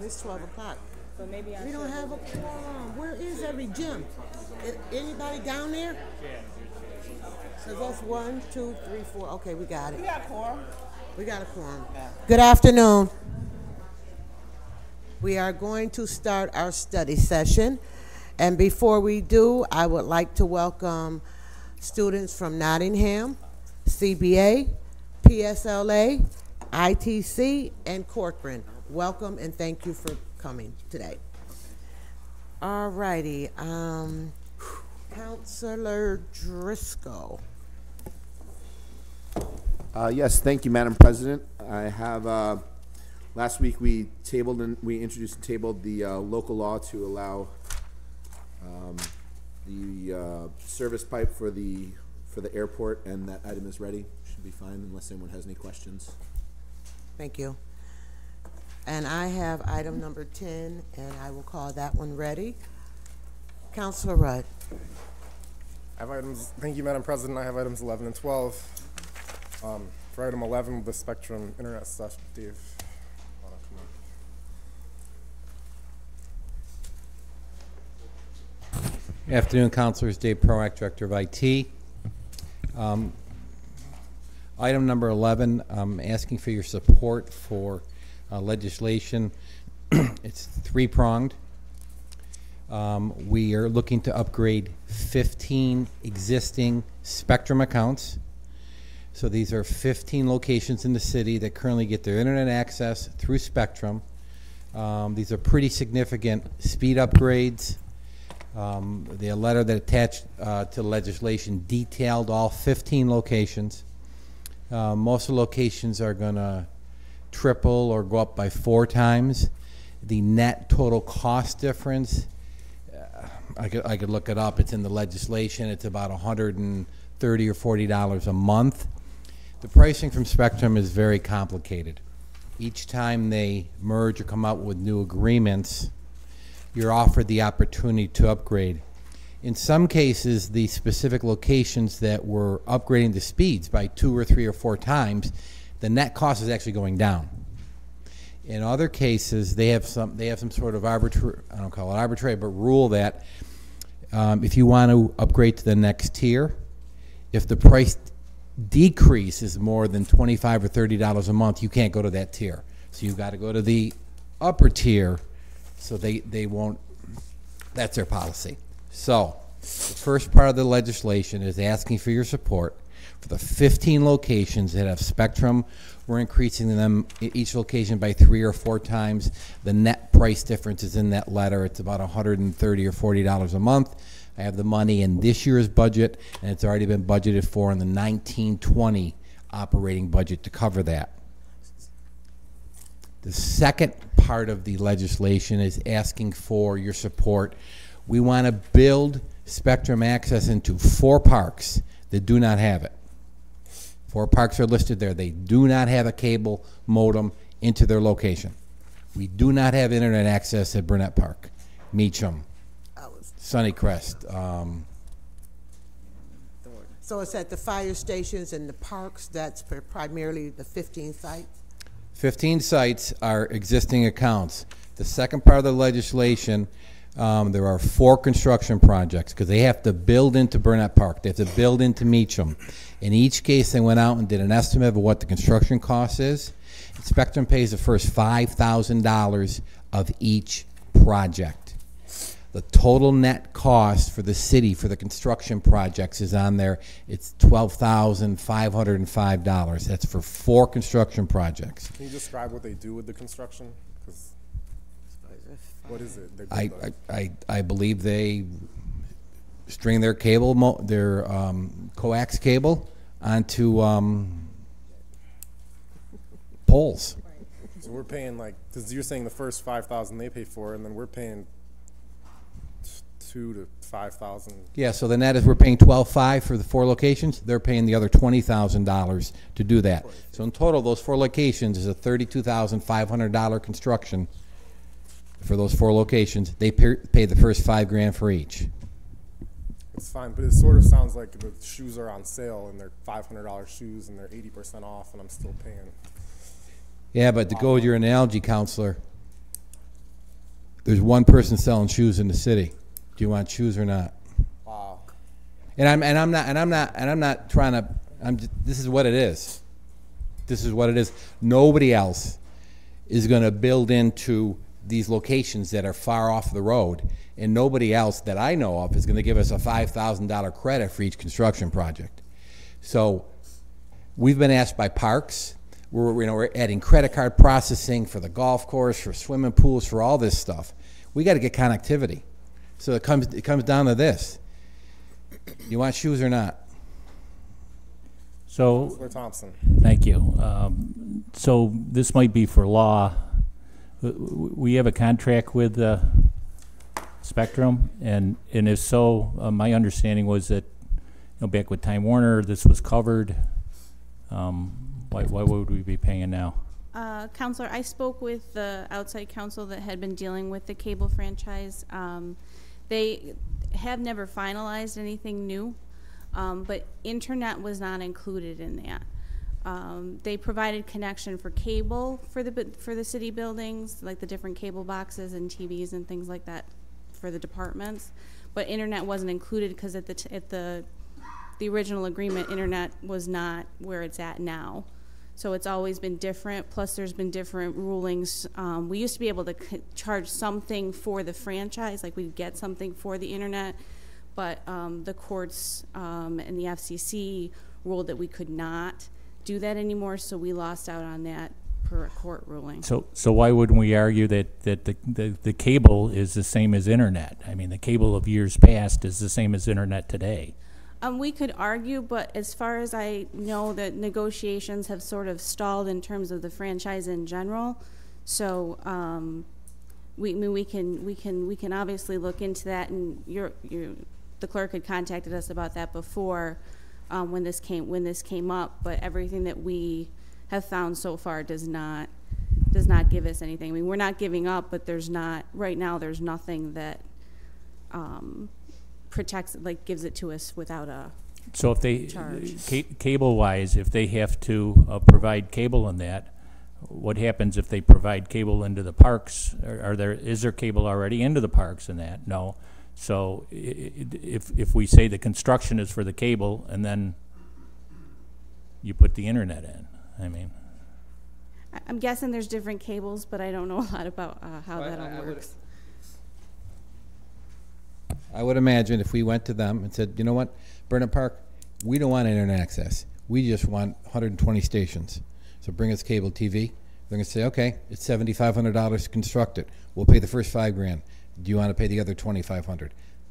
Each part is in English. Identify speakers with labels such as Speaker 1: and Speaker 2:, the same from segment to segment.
Speaker 1: it's 12 o'clock.
Speaker 2: So maybe I
Speaker 1: We don't have a quorum. Where is every gym? Anybody down there? So that's 1, 2, 3, 4. Okay, we got it.
Speaker 2: We got quorum.
Speaker 1: We got a quorum. Good afternoon. We are going to start our study session. And before we do, I would like to welcome students from Nottingham, CBA, PSLA, ITC, and Corcoran. Welcome and thank you for coming today. All righty. Councilor Driscoll.
Speaker 3: Yes, thank you, Madam President. I have, last week we introduced and tabled the local law to allow the service pipe for the airport, and that item is ready. Should be fine unless anyone has any questions.
Speaker 1: Thank you. And I have item number 10, and I will call that one ready. Councilor Rudd.
Speaker 4: I have items, thank you, Madam President. I have items 11 and 12. For item 11, the Spectrum internet stuff, Dave.
Speaker 5: Good afternoon, councilors. Dave Proack, Director of IT. Item number 11, I'm asking for your support for legislation. It's three-pronged. We are looking to upgrade 15 existing Spectrum accounts. So these are 15 locations in the city that currently get their internet access through Spectrum. These are pretty significant speed upgrades. The letter that attached to legislation detailed all 15 locations. Most of the locations are going to triple or go up by 4 times. The net total cost difference, I could look it up. It's in the legislation. It's about $130 or $40 a month. The pricing from Spectrum is very complicated. Each time they merge or come out with new agreements, you're offered the opportunity to upgrade. In some cases, the specific locations that were upgrading the speeds by 2 or 3 or 4 times, the net cost is actually going down. In other cases, they have some sort of arbitrary, I don't call it arbitrary, but rule that if you want to upgrade to the next tier, if the price decrease is more than $25 or $30 a month, you can't go to that tier. So you've got to go to the upper tier. So they won't, that's their policy. So the first part of the legislation is asking for your support for the 15 locations that have Spectrum. We're increasing them, each location, by 3 or 4 times. The net price difference is in that letter. It's about $130 or $40 a month. I have the money in this year's budget, and it's already been budgeted for in the 19-20 operating budget to cover that. The second part of the legislation is asking for your support. We want to build Spectrum access into 4 parks that do not have it. 4 parks are listed there. They do not have a cable modem into their location. We do not have internet access at Burnett Park, Meacham, Sunnycrest.
Speaker 1: So it's at the fire stations and the parks. That's primarily the 15 sites?
Speaker 5: 15 sites are existing accounts. The second part of the legislation, there are 4 construction projects because they have to build into Burnett Park. They have to build into Meacham. In each case, they went out and did an estimate of what the construction cost is. Spectrum pays the first $5,000 of each project. The total net cost for the city for the construction projects is on there. It's $12,505. That's for 4 construction projects.
Speaker 4: Can you describe what they do with the construction? 'Cause what is it?
Speaker 5: I believe they string their cable, coax cable onto poles.
Speaker 4: So we're paying because you're saying the first $5,000 they pay for, and then we're paying $2,000 to $5,000.
Speaker 5: Yeah, so the net is we're paying $12,500 for the 4 locations. They're paying the other $20,000 to do that. So in total, those 4 locations is a $32,500 construction for those 4 locations. They pay the first $5,000 for each.
Speaker 4: It's fine, but it sort of sounds like the shoes are on sale and they're $500 shoes and they're 80% off, and I'm still paying.
Speaker 5: Yeah, but to go with your analogy, counselor, There's one person selling shoes in the city. Do you want shoes or not?
Speaker 4: Wow.
Speaker 5: And I'm not trying to. This is what it is. This is what it is. Nobody else is going to build into these locations that are far off the road, and nobody else that I know of is going to give us a $5,000 credit for each construction project. So we've been asked by parks. We're adding credit card processing for the golf course, for swimming pools, for all this stuff. We got to get connectivity. So it comes down to this: you want shoes or not?
Speaker 2: So,
Speaker 4: Councilor Thompson.
Speaker 2: thank you. So this might be for law. We have a contract with Spectrum, and if so, my understanding was that, back with Time Warner, this was covered. Why would we be paying now?
Speaker 6: Counselor, I spoke with the outside counsel that had been dealing with the cable franchise. They have never finalized anything new, but internet was not included in that. They provided connection for cable for the city buildings, like the different cable boxes and TVs and things like that for the departments, but internet wasn't included because at the original agreement, internet was not where it's at now. So it's always been different, plus there's been different rulings. We used to be able to charge something for the franchise, like we'd get something for the internet, but the courts and the FCC ruled that we could not do that anymore, so we lost out on that per a court ruling.
Speaker 2: So why wouldn't we argue that the cable is the same as internet? I mean, the cable of years past is the same as internet today.
Speaker 6: We could argue, but as far as I know, that negotiations have sort of stalled in terms of the franchise in general. So we can obviously look into that, and the clerk had contacted us about that before when this came up. But everything that we have found so far does not give us anything. I mean, we're not giving up, but there's not right now. There's nothing that protects, like gives it to us without a
Speaker 2: So if they,
Speaker 6: charge.
Speaker 2: cable-wise, if they have to provide cable in that, what happens if they provide cable into the parks? Is there cable already into the parks in that? No. So if we say the construction is for the cable and then you put the internet in, I mean.
Speaker 6: I'm guessing there's different cables, but I don't know a lot about how that all works.
Speaker 5: I would imagine if we went to them and said, you know what, Burnett Park, we don't want internet access. We just want 120 stations. So bring us cable TV. They're going to say, okay, it's $7,500 to construct it. We'll pay the first $5,000. Do you want to pay the other $2,500?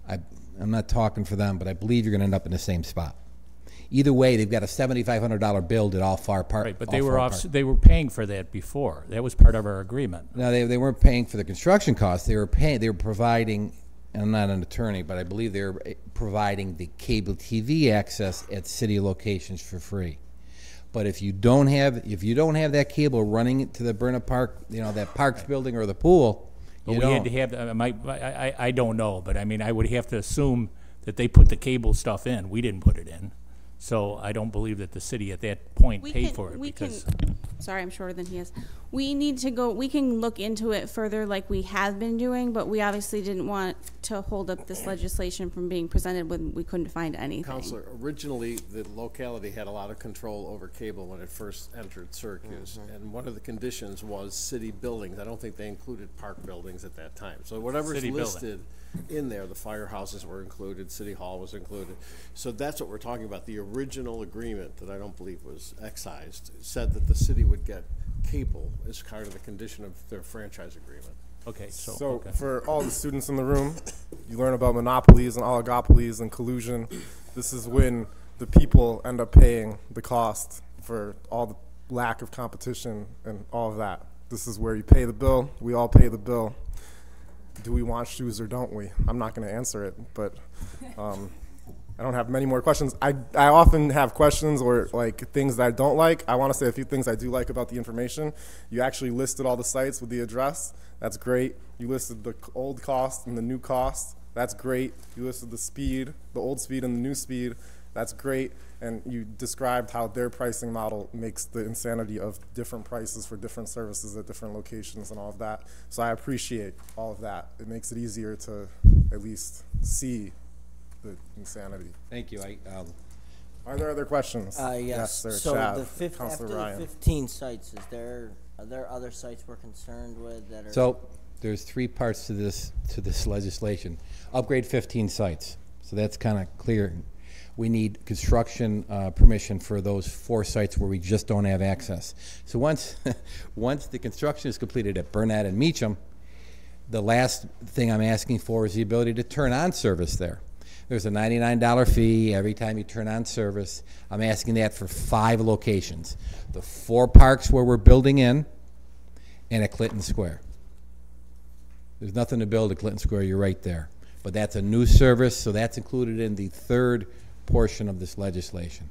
Speaker 5: I'm not talking for them, but I believe you're going to end up in the same spot. Either way, they've got a $7,500 bill at all far part.
Speaker 2: Right, but they were paying for that before. That was part of our agreement.
Speaker 5: No, they weren't paying for the construction costs. They were providing, and I'm not an attorney, but I believe they were providing the cable TV access at city locations for free. But if you don't have that cable running to the Burnett Park, that Parks building or the pool,
Speaker 2: But we had to have, I don't know, but I mean, I would have to assume that they put the cable stuff in. We didn't put it in. So I don't believe that the city at that point paid for it because.
Speaker 6: Sorry, I'm shorter than he is. We can look into it further like we have been doing, but we obviously didn't want to hold up this legislation from being presented when we couldn't find anything.
Speaker 7: Counselor, originally the locality had a lot of control over cable when it first entered Syracuse. And one of the conditions was city buildings. I don't think they included park buildings at that time. So whatever's
Speaker 2: City
Speaker 7: listed in there, the firehouses were included, City Hall was included. So that's what we're talking about. The original agreement that I don't believe was excised said that the city would get cable as part of the condition of their franchise agreement.
Speaker 2: Okay,
Speaker 4: So for all the students in the room, you learn about monopolies and oligopolies and collusion. This is when the people end up paying the cost for all the lack of competition and all of that. This is where you pay the bill. We all pay the bill. Do we want shoes or don't we? I'm not going to answer it, but I don't have many more questions. I often have questions or like things that I don't like. I want to say a few things I do like about the information. You actually listed all the sites with the address. That's great. You listed the old cost and the new cost. That's great. You listed the speed, the old speed and the new speed. That's great. And you described how their pricing model makes the insanity of different prices for different services at different locations and all of that. So I appreciate all of that. It makes it easier to at least see the insanity.
Speaker 5: Thank you.
Speaker 4: Are there other questions?
Speaker 8: Yes.
Speaker 4: sir.
Speaker 8: So
Speaker 4: Chad,
Speaker 8: after
Speaker 4: Councilor
Speaker 8: the
Speaker 4: Ryan.
Speaker 8: 15 sites, are there other sites we're concerned with that are?
Speaker 5: So there's three parts to this legislation. Upgrade 15 sites. So that's kind of clear. We need construction permission for those 4 sites where we just don't have access. So once the construction is completed at Burnett and Meacham, the last thing I'm asking for is the ability to turn on service there. There's a $99 fee every time you turn on service. I'm asking that for 5 locations. The 4 parks where we're building in, and at Clinton Square. There's nothing to build at Clinton Square, you're right there. But that's a new service, so that's included in the 3rd portion of this legislation.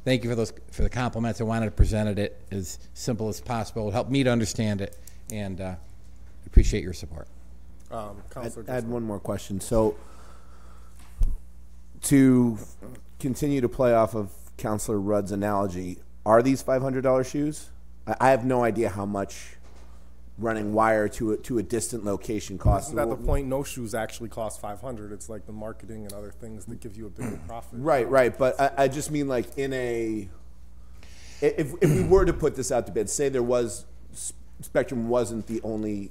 Speaker 5: Thank you for the compliments. I wanted to present it as simple as possible. It helped me to understand it, and appreciate your support.
Speaker 4: Councilor
Speaker 3: I had one more question. So, to continue to play off of Councilor Rudd's analogy, are these $500 shoes? I have no idea how much running wire to a distant location costs.
Speaker 4: Isn't that the point? No shoes actually cost $500. It's like the marketing and other things that give you a bigger profit.
Speaker 3: Right. But I just mean like if we were to put this out to bid, say there was, Spectrum wasn't the only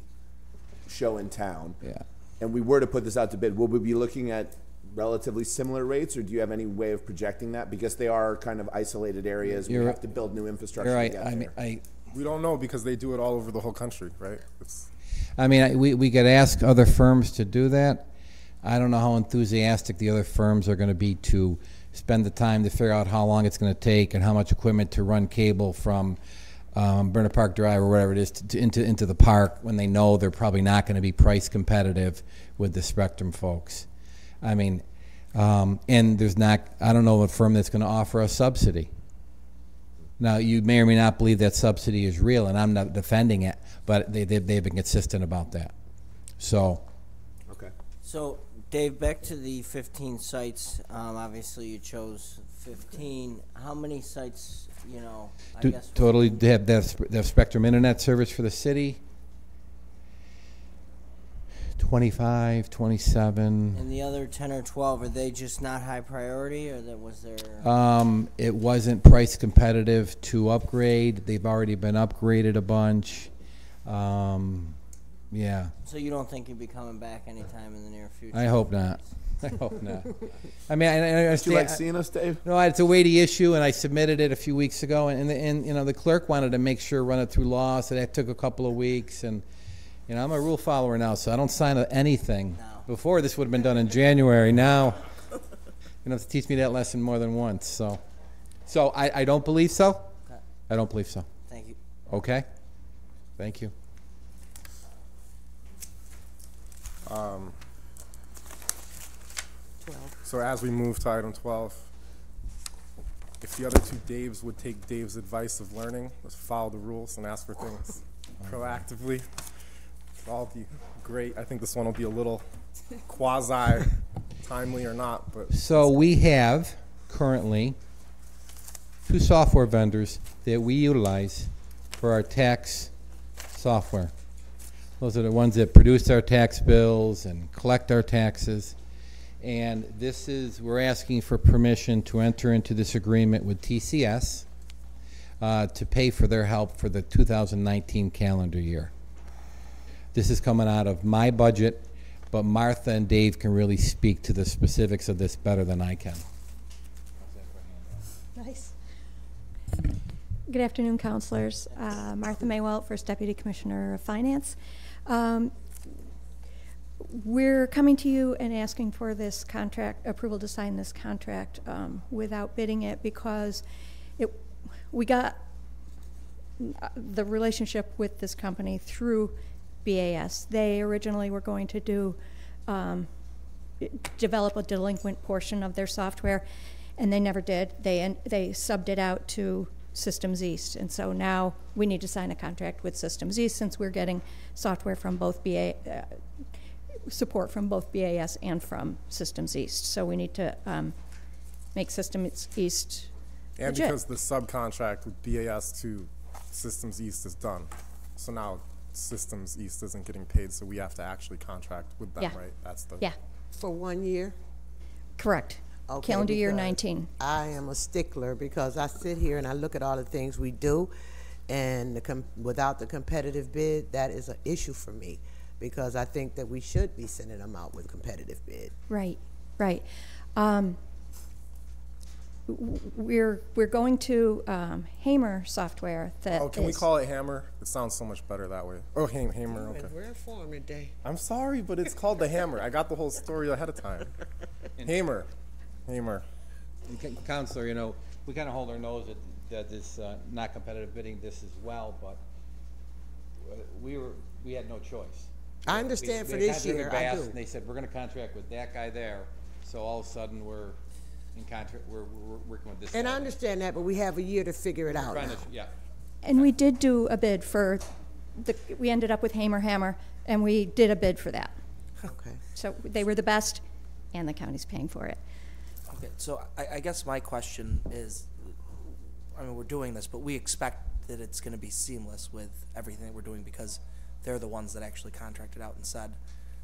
Speaker 3: show in town.
Speaker 5: Yeah.
Speaker 3: And we were to put this out to bid, would we be looking at relatively similar rates, or do you have any way of projecting that? Because they are kind of isolated areas. We have to build new infrastructure.
Speaker 5: You're right.
Speaker 3: to get there.
Speaker 4: We don't know because they do it all over the whole country, right?
Speaker 5: We could ask other firms to do that. I don't know how enthusiastic the other firms are going to be to spend the time to figure out how long it's going to take and how much equipment to run cable from Burnett Park Drive or whatever it is into the park when they know they're probably not going to be price competitive with the Spectrum folks. And there's not, I don't know a firm that's going to offer a subsidy. Now, you may or may not believe that subsidy is real, and I'm not defending it, but they've been consistent about that. So.
Speaker 3: Okay.
Speaker 8: So, Dave, back to the 15 sites. Obviously, you chose 15. How many sites, I guess.
Speaker 5: Totally, they have Spectrum Internet service for the city. 25, 27.
Speaker 8: And the other 10 or 12, are they just not high priority, or was there?
Speaker 5: It wasn't price competitive to upgrade. They've already been upgraded a bunch. Yeah.
Speaker 8: So you don't think you'll be coming back anytime in the near future?
Speaker 5: I hope not. I hope not. I
Speaker 3: Would you like seeing us, Dave?
Speaker 5: No, it's a weighty issue, and I submitted it a few weeks ago, and the clerk wanted to make sure, run it through law, so that took a couple of weeks, and I'm a rule follower now, so I don't sign anything.
Speaker 8: No.
Speaker 5: Before, this would have been done in January. Now, you have to teach me that lesson more than once. So I don't believe so.
Speaker 8: Okay.
Speaker 5: I don't believe so.
Speaker 8: Thank you.
Speaker 5: Okay. Thank you.
Speaker 4: So as we move to item 12, if the other 2 Daves would take Dave's advice of learning, let's follow the rules and ask for things proactively. It'll all be great. I think this one will be a little quasi-timely or not. But
Speaker 5: So we have currently 2 software vendors that we utilize for our tax software. Those are the ones that produce our tax bills and collect our taxes. And we're asking for permission to enter into this agreement with TCS to pay for their help for the 2019 calendar year. This is coming out of my budget, but Martha and Dave can really speak to the specifics of this better than I can.
Speaker 9: Nice. Good afternoon, councilors. Martha Maywell, First Deputy Commissioner of Finance. We're coming to you and asking for this contract, approval to sign this contract without bidding it because we got the relationship with this company through BAS. They originally were going to develop a delinquent portion of their software, and they never did. They subbed it out to Systems East, and so now we need to sign a contract with Systems East since we're getting software from both support from both BAS and from Systems East. So we need to make Systems East
Speaker 4: And
Speaker 9: legit.
Speaker 4: because the subcontract with BAS to Systems East is done. So now Systems East isn't getting paid, so we have to actually contract with them,
Speaker 9: Yeah.
Speaker 4: right? That's the.
Speaker 9: Yeah,
Speaker 1: For 1 year?
Speaker 9: correct.
Speaker 1: Okay,
Speaker 9: Calendar year
Speaker 1: because
Speaker 9: 19.
Speaker 1: I am a stickler because I sit here and I look at all the things we do, and without the competitive bid, that is an issue for me, because I think that we should be sending them out with competitive bid.
Speaker 9: Right, right. We're going to Hamer software that
Speaker 4: Oh, can we
Speaker 9: is-
Speaker 4: call it Hammer? It sounds so much better that way. Oh, Hammer, okay.
Speaker 1: We're informed today.
Speaker 4: I'm sorry, but it's called the Hammer. I got the whole story ahead of time. Hammer.
Speaker 5: Counselor, you know, we kind of hold our nose at this not competitive bidding this as well, but we had no choice.
Speaker 1: I understand for
Speaker 5: We
Speaker 1: this
Speaker 5: contracted
Speaker 1: year,
Speaker 5: with
Speaker 1: I
Speaker 5: Bass,
Speaker 1: do.
Speaker 5: And they said, we're gonna contract with that guy there, so all of a sudden we're in contract, we're working with this.
Speaker 1: And I
Speaker 5: guy.
Speaker 1: understand that, but we have a year to figure it out
Speaker 5: Trying
Speaker 1: now.
Speaker 5: to, yeah.
Speaker 9: And we did do a bid for, we ended up with Hammer, and we did a bid for that.
Speaker 1: Okay.
Speaker 9: So they were the best, and the county's paying for it.
Speaker 10: Okay, so I guess my question is, I mean, we're doing this, but we expect that it's going to be seamless with everything that we're doing because they're the ones that actually contracted out and said,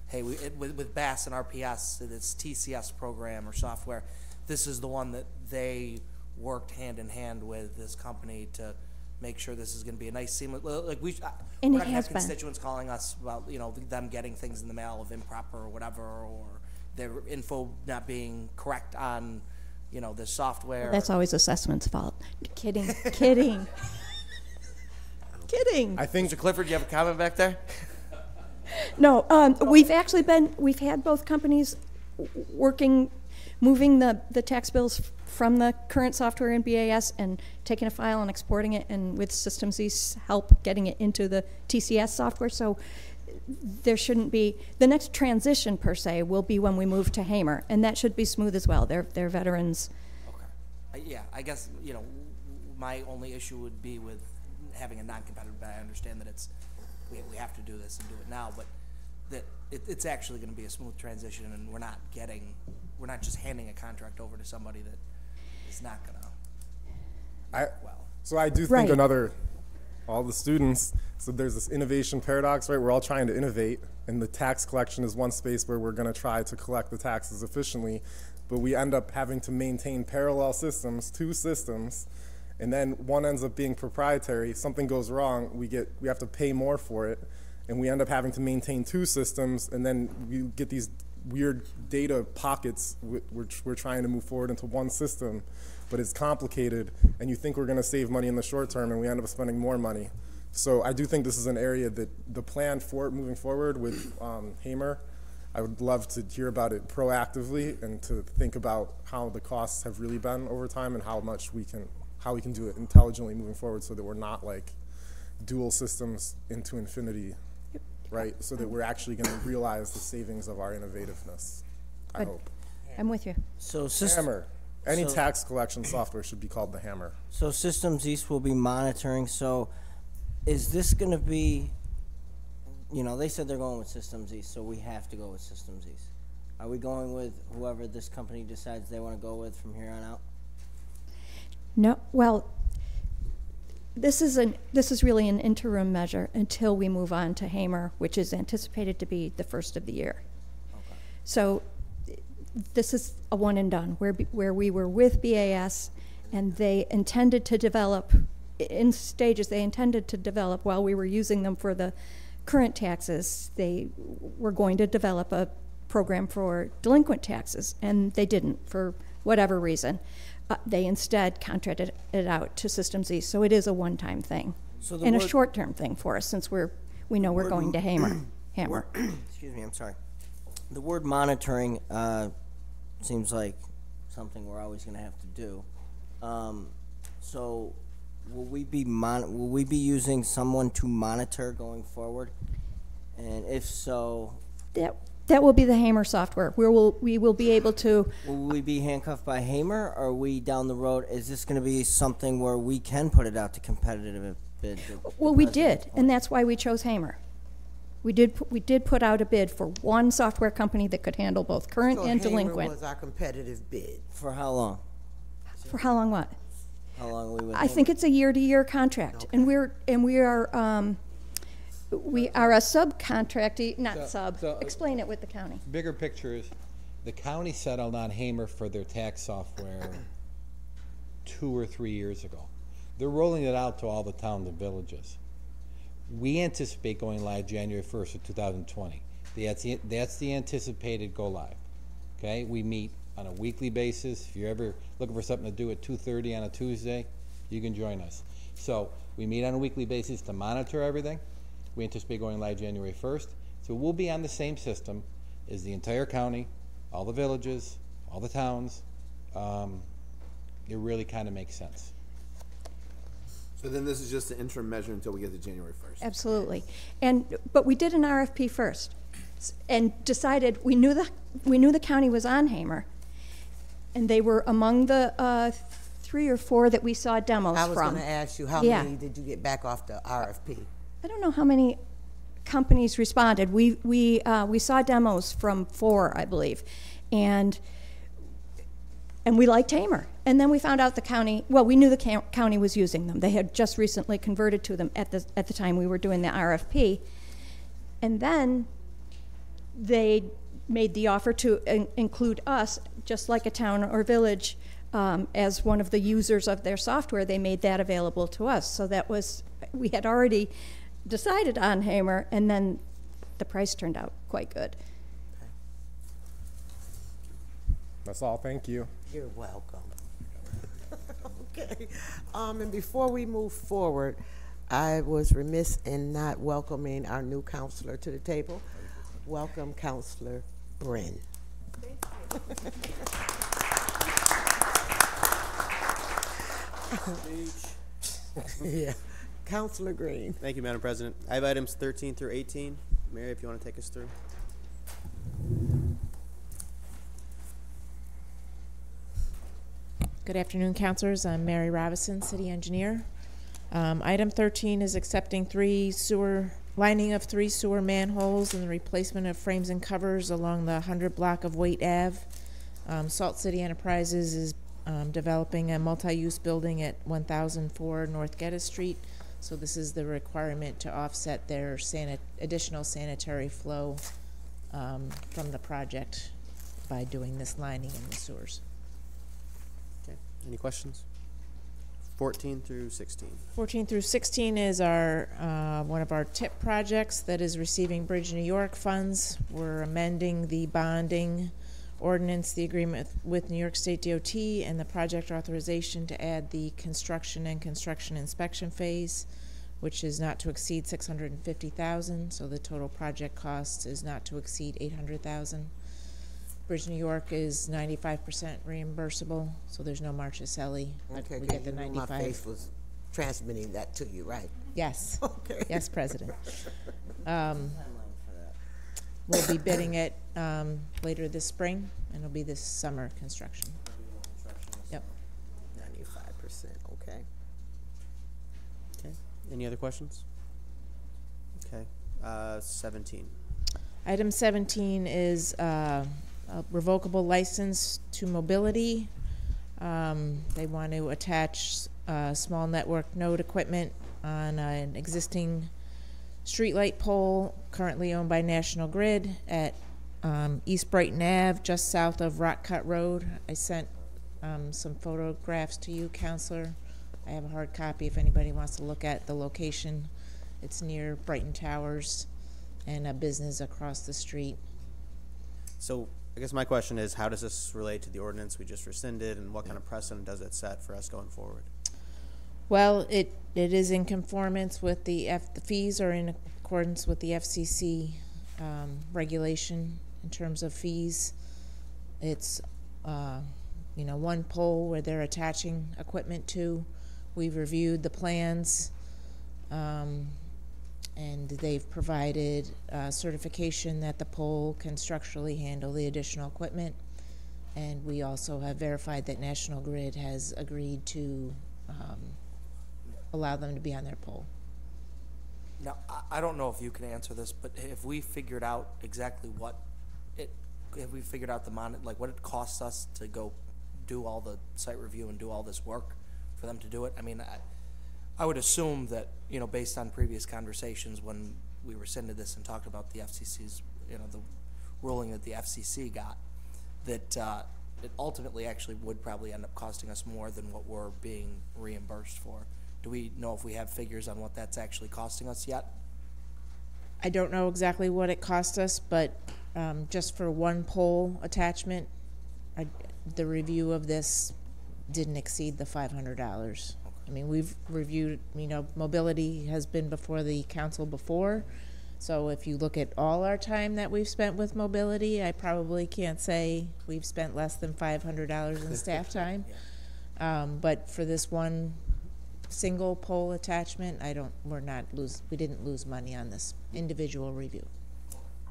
Speaker 10: hey, with BAS and RPS, this TCS program or software, this is the one that they worked hand in hand with this company to make sure this is going to be a nice seamless, like we're
Speaker 9: And
Speaker 10: not
Speaker 9: it
Speaker 10: going to
Speaker 9: has
Speaker 10: have
Speaker 9: been.
Speaker 10: constituents calling us about, you know, them getting things in the mail of improper or whatever, or their info not being correct on, you know, the software.
Speaker 9: That's always assessment's fault. Kidding, kidding. Kidding.
Speaker 10: I think, Mr. Clifford, you have a comment back there?
Speaker 9: No, we've had both companies working, moving the tax bills from the current software in BAS and taking a file and exporting it, and with Systems East's help, getting it into the TCS software. So there shouldn't be, the next transition per se will be when we move to Hamer, and that should be smooth as well. They're veterans.
Speaker 10: Okay. Yeah, I guess, you know, my only issue would be with having a non-competitive bid. I understand that it's, we have to do this and do it now, but that it's actually going to be a smooth transition, and we're not just handing a contract over to somebody that is not going to well.
Speaker 4: So I do think
Speaker 9: Right.
Speaker 4: all the students, so there's this innovation paradox, right? We're all trying to innovate, and the tax collection is one space where we're going to try to collect the taxes efficiently, but we end up having to maintain parallel systems, two systems, and then one ends up being proprietary. Something goes wrong, we have to pay more for it, and we end up having to maintain two systems, and then we get these weird data pockets which we're trying to move forward into one system, but it's complicated, and you think we're going to save money in the short term, and we end up spending more money. So I do think this is an area that the plan for moving forward with Hamer, I would love to hear about it proactively and to think about how the costs have really been over time and how we can do it intelligently moving forward, so that we're not like dual systems into infinity, right? So that we're actually going to realize the savings of our innovativeness, I
Speaker 9: Good.
Speaker 4: hope.
Speaker 9: I'm with you.
Speaker 8: So
Speaker 4: Hammer. Any
Speaker 8: so-
Speaker 4: tax collection software should be called the Hammer.
Speaker 8: So Systems East will be monitoring. So is this going to be, you know, they said they're going with Systems East, so we have to go with Systems East. Are we going with whoever this company decides they want to go with from here on out?
Speaker 9: No, well, this is really an interim measure until we move on to Hamer, which is anticipated to be the first of the year.
Speaker 8: Okay.
Speaker 9: So this is a one and done, where we were with BAS, and they intended to develop, in stages, they intended to develop, while we were using them for the current taxes, they were going to develop a program for delinquent taxes, and they didn't, for whatever reason. They instead contracted it out to Systems East, so it is a one-time thing,
Speaker 8: So the
Speaker 9: and a
Speaker 8: word-
Speaker 9: short-term thing for us, since we know we're going to Hamer.
Speaker 8: Excuse me, I'm sorry. The word monitoring seems like something we're always going to have to do. So will we be using someone to monitor going forward? And if so,
Speaker 9: That will be the Hamer software. We will be able to.
Speaker 8: will we be handcuffed by Hamer, or are we down the road? Is this going to be something where we can put it out to competitive bid?
Speaker 9: Well, we did, and that's why we chose Hamer. We did put out a bid for one software company that could handle both current
Speaker 1: So
Speaker 9: and
Speaker 1: Hamer
Speaker 9: delinquent.
Speaker 1: was our competitive bid.
Speaker 8: For how long?
Speaker 9: For how long what?
Speaker 8: How long are we with
Speaker 9: I think it's a year-to-year contract, and we are a subcontractor, not sub. Explain it with the county.
Speaker 5: Bigger picture is, the county settled on Hamer for their tax software 2 or 3 years ago. They're rolling it out to all the towns and villages. We anticipate going live January 1st of 2020. That's the anticipated go live. Okay, we meet on a weekly basis. If you're ever looking for something to do at 2:30 on a Tuesday, you can join us. So we meet on a weekly basis to monitor everything. We anticipate going live January 1st. So we'll be on the same system as the entire county, all the villages, all the towns. It really kind of makes sense.
Speaker 3: So then this is just an interim measure until we get to January 1st.
Speaker 9: Absolutely. But we did an RFP first and decided we knew the county was on Hamer, and they were among the 3 or 4 that we saw demos from.
Speaker 1: I was going to ask you, how many did you get back off the RFP?
Speaker 9: I don't know how many companies responded. We saw demos from 4, I believe, and we liked Hamer. And then we found out the county. Well, we knew the county was using them. They had just recently converted to them at the time we were doing the RFP, and then they made the offer to include us, just like a town or village, as one of the users of their software. They made that available to us. So that was, we had already decided on Hamer, and then the price turned out quite good.
Speaker 4: That's all. Thank you.
Speaker 1: You're welcome. Okay. And before we move forward, I was remiss in not welcoming our new counselor to the table. Welcome, Counselor Bryn. Yeah, Counselor Green.
Speaker 11: Thank you, Madam President. I have items 13 through 18. Mary, if you want to take us through.
Speaker 12: Good afternoon, councilors. I'm Mary Robison, city engineer. Item 13 is accepting lining of 3 sewer manholes and the replacement of frames and covers along the 100 block of Waite Ave. Salt City Enterprises is developing a multi-use building at 1004 North Geddes Street. So this is the requirement to offset their additional sanitary flow from the project by doing this lining in the sewers.
Speaker 11: Okay. Any questions? 14 through 16. 14
Speaker 12: through 16 is our one of our TIP projects that is receiving Bridge New York funds. We're amending the bonding ordinance, the agreement with New York State DOT, and the project authorization to add the construction and construction inspection phase, which is not to exceed $650,000. So the total project cost is not to exceed $800,000. Bridge New York is 95% reimbursable, so there's no Marchicelli.
Speaker 1: Okay,
Speaker 12: we get the 95.
Speaker 1: My face was transmitting that to you, right?
Speaker 12: Yes.
Speaker 1: Okay.
Speaker 12: Yes, President. We'll be bidding it later this spring, and it'll be this summer construction. Yep.
Speaker 1: 95%. Okay.
Speaker 11: Okay. Any other questions? Okay. 17.
Speaker 12: Item 17 is a revocable license to Mobility. They want to attach small network node equipment on an existing streetlight pole currently owned by National Grid at East Brighton Ave, just south of Rock Cut Road. I sent some photographs to you, Counselor. I have a hard copy if anybody wants to look at the location. It's near Brighton Towers and a business across the street.
Speaker 11: So I guess my question is, how does this relate to the ordinance we just rescinded, and what kind of precedent does it set for us going forward?
Speaker 12: Well, it is in conformance with the fees are in accordance with the FCC regulation in terms of fees. It's one pole where they're attaching equipment to. We've reviewed the plans, and they've provided certification that the pole can structurally handle the additional equipment. And we also have verified that National Grid has agreed to allow them to be on their pole.
Speaker 10: Now, I don't know if you can answer this, but have we figured out exactly what it, have we figured out what it costs us to go do all the site review and do all this work for them to do it. I mean, I would assume that, you know, based on previous conversations when we rescinded this and talked about the FCC's, you know, the ruling that the FCC got, that it ultimately actually would probably end up costing us more than what we're being reimbursed for. Do we know if we have figures on what that's actually costing us yet?
Speaker 12: I don't know exactly what it cost us, but just for one pole attachment, the review of this didn't exceed the $500. I mean, we've reviewed, you know, mobility has been before the council before. So if you look at all our time that we've spent with mobility, I probably can't say we've spent less than $500 in staff time. But for this one single pole attachment, we didn't lose money on this individual review.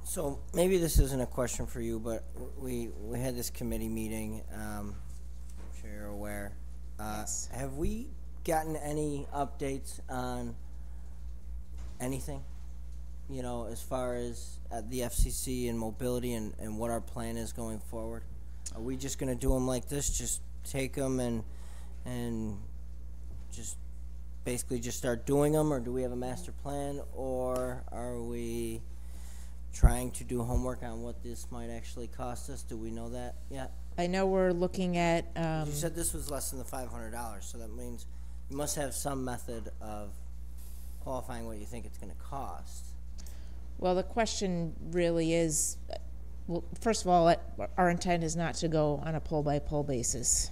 Speaker 8: So maybe this isn't a question for you, but we had this committee meeting, I'm sure you're aware.
Speaker 12: Yes.
Speaker 8: Have we gotten any updates on anything? You know, as far as the FCC and mobility and what our plan is going forward? Are we just going to do them like this, just take them and just basically just start doing them, or do we have a master plan, or are we trying to do homework on what this might actually cost us? Do we know that yet?
Speaker 12: I know we're looking at
Speaker 8: You said this was less than the $500, so that means you must have some method of qualifying what you think it's going to cost.
Speaker 12: well, the question really is, well, first of all, our intent is not to go on a pole-by-pole basis.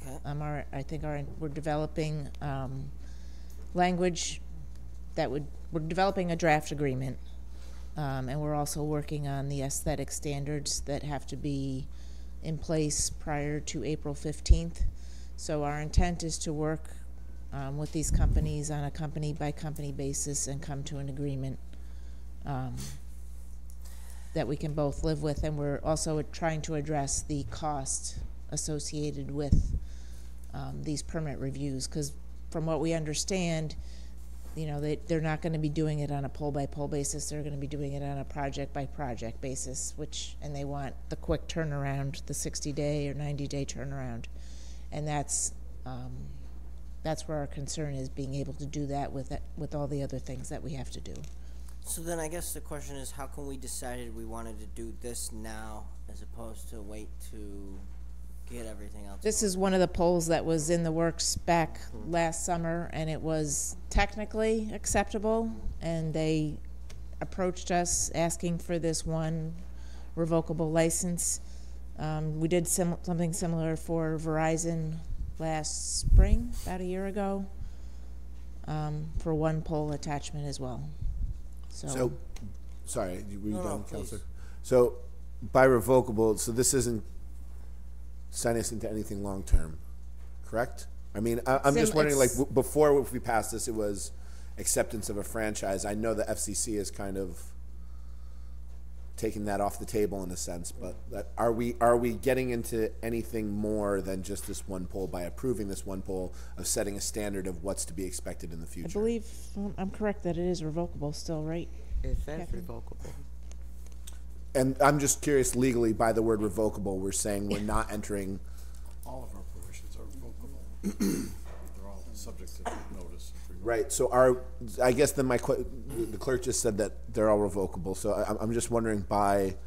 Speaker 8: Okay.
Speaker 12: We're developing language we're developing a draft agreement, and we're also working on the aesthetic standards that have to be in place prior to April 15th. So our intent is to work with these companies on a company-by-company basis and come to an agreement that we can both live with, and we're also trying to address the cost associated with these permit reviews, because from what we understand, you know, they're not going to be doing it on a pole-by-pole basis. They're going to be doing it on a project-by-project basis, and they want the quick turnaround, the 60-day or 90-day turnaround, and that's where our concern is, being able to do that with all the other things that we have to do.
Speaker 8: So then I guess the question is, how can we decide we wanted to do this now as opposed to wait to get everything else?
Speaker 12: This is one of the polls that was in the works back last summer, and it was technically acceptable, and they approached us asking for this one revocable license. We did something similar for Verizon last spring, about a year ago, for one pole attachment as well.
Speaker 3: So, sorry, were you done,
Speaker 8: please.
Speaker 3: Counselor? So, by revocable, so this isn't signing us into anything long-term, correct? I mean, I'm just wondering, like, before if we passed this, it was acceptance of a franchise. I know the FCC is kind of taking that off the table in a sense, but are we getting into anything more than just this one poll by approving this one poll, of setting a standard of what's to be expected in the future?
Speaker 12: I believe I'm correct that it is revocable still, right?
Speaker 1: It says
Speaker 12: Catherine?
Speaker 1: revocable.
Speaker 3: And I'm just curious, legally, by the word revocable, we're saying we're not entering.
Speaker 7: All of our permissions are revocable. They're all subject to notice.
Speaker 3: Right. So I guess then the clerk just said that they're all revocable. So I'm just wondering, by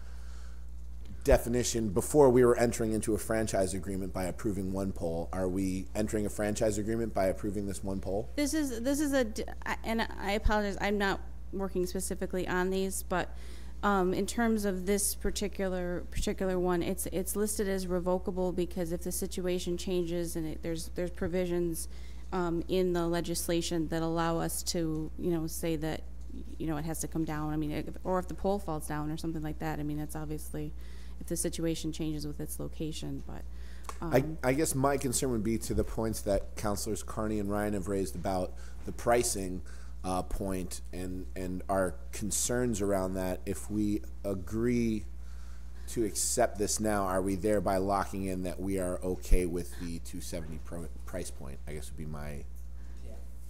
Speaker 3: definition, before we were entering into a franchise agreement by approving one poll, are we entering a franchise agreement by approving this one poll?
Speaker 6: This is and I apologize, I'm not working specifically on these, but in terms of this particular one, it's listed as revocable because if the situation changes and there's provisions in the legislation that allow us to, you know, say that, you know, it has to come down. I mean, or if the pole falls down or something like that. I mean, it's obviously if the situation changes with its location. But
Speaker 3: I guess my concern would be to the points that Councilors Carney and Ryan have raised about the pricing point and our concerns around that. If we agree to accept this now, are we thereby locking in that we are okay with the $270 price point? I guess would be my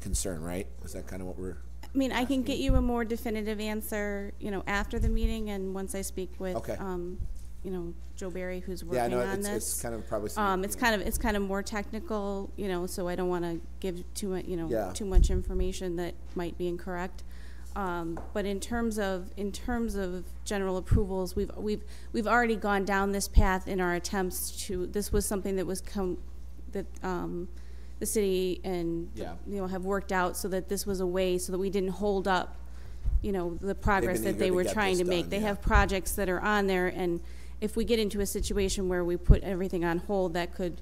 Speaker 3: concern, right? Is that kind of what we're?
Speaker 6: I mean, I can get you a more definitive answer, you know, after the meeting and once I speak with Joe Barry, who's working
Speaker 3: Yeah, I know
Speaker 6: on
Speaker 3: it's
Speaker 6: this.
Speaker 3: kind of probably.
Speaker 6: It's kind of more technical, so I don't want to give too much,
Speaker 3: Yeah.
Speaker 6: too much information that might be incorrect. But in terms of general approvals, we've already gone down this path in our attempts to. This was something that was the city and have worked out so that this was a way so that we didn't hold up, the progress that they were trying to make. They have projects that are on there, and if we get into a situation where we put everything on hold, that could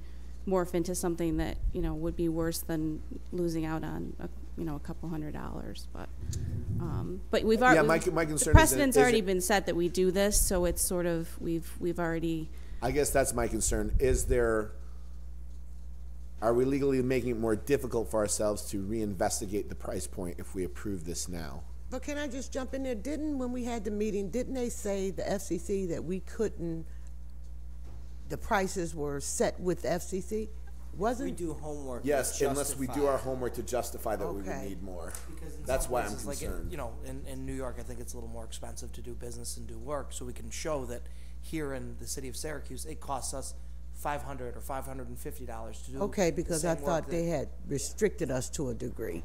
Speaker 6: morph into something that would be worse than losing out on a couple $100. But we've already
Speaker 3: my concern
Speaker 6: the precedent's
Speaker 3: is
Speaker 6: already been set that we do this, so it's sort of we've already.
Speaker 3: I guess that's my concern. Are we legally making it more difficult for ourselves to reinvestigate the price point if we approve this now?
Speaker 1: But can I just jump in there? When we had the meeting, didn't they say, the FCC, that we couldn't, the prices were set with the FCC?
Speaker 8: We do homework.
Speaker 3: Yes, unless we do our homework to justify that we would need more. That's why I'm concerned.
Speaker 10: In New York, I think it's a little more expensive to do business and do work, so we can show that here in the city of Syracuse, it costs us $500 or $550 to do.
Speaker 1: Okay, because I thought they had restricted us to a degree.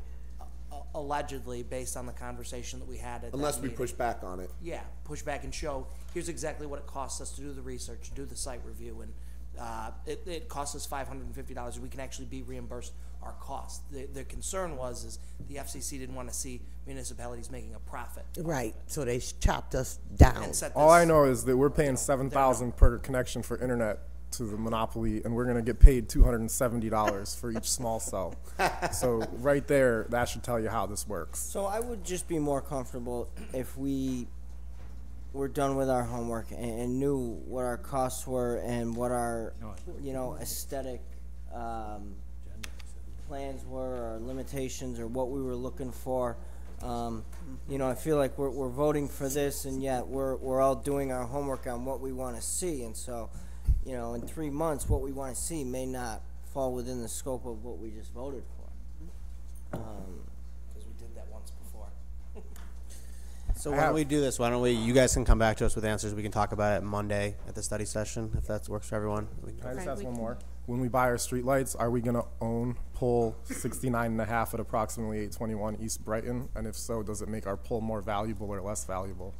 Speaker 10: Allegedly, based on the conversation that we had at
Speaker 3: Unless
Speaker 10: that
Speaker 3: we
Speaker 10: meeting.
Speaker 3: push back on it.
Speaker 10: Yeah, push back and show, here's exactly what it costs us to do the research, do the site review, and it costs us $550, and we can actually be reimbursed our costs. The concern is the FCC didn't want to see municipalities making a profit.
Speaker 1: Right, so they chopped us down.
Speaker 4: All I know is that we're paying $7,000 per connection for internet to the monopoly, and we're going to get paid $270 for each small cell. So right there, that should tell you how this works.
Speaker 8: So I would just be more comfortable if we were done with our homework and knew what our costs were and what our, aesthetic plans were, or limitations, or what we were looking for. I feel like we're voting for this, and yet we're all doing our homework on what we want to see, and so. In 3 months, what we want to see may not fall within the scope of what we just voted for.
Speaker 10: Because we did that once before.
Speaker 11: So why don't we do this? You guys can come back to us with answers. We can talk about it Monday at the study session, if that works for everyone.
Speaker 4: Can I just ask one more? When we buy our streetlights, are we going to own pole 69.5 at approximately 821 East Brighton? And if so, does it make our pole more valuable or less valuable?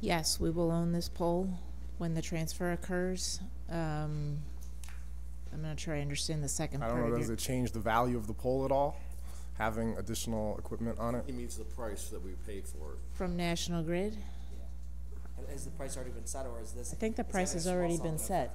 Speaker 12: Yes, we will own this pole when the transfer occurs. I'm not sure I understand the second part.
Speaker 4: I don't know, does it change the value of the pole at all, having additional equipment on it?
Speaker 7: He means the price that we paid for it.
Speaker 12: From National Grid?
Speaker 10: Has the price already been set, or is this?
Speaker 12: I think the price has already been set.